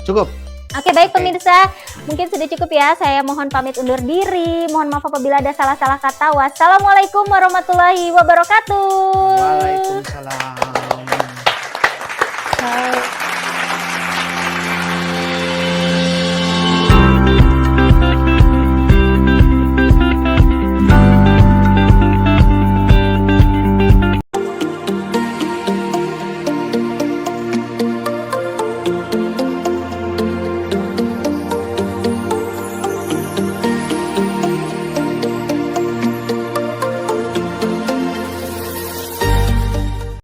Speaker 2: Cukup.
Speaker 1: Oke, baik pemirsa, mungkin sudah cukup ya. Saya mohon pamit undur diri. Mohon maaf apabila ada salah-salah kata. Wassalamualaikum warahmatullahi wabarakatuh.
Speaker 2: Waalaikumsalam.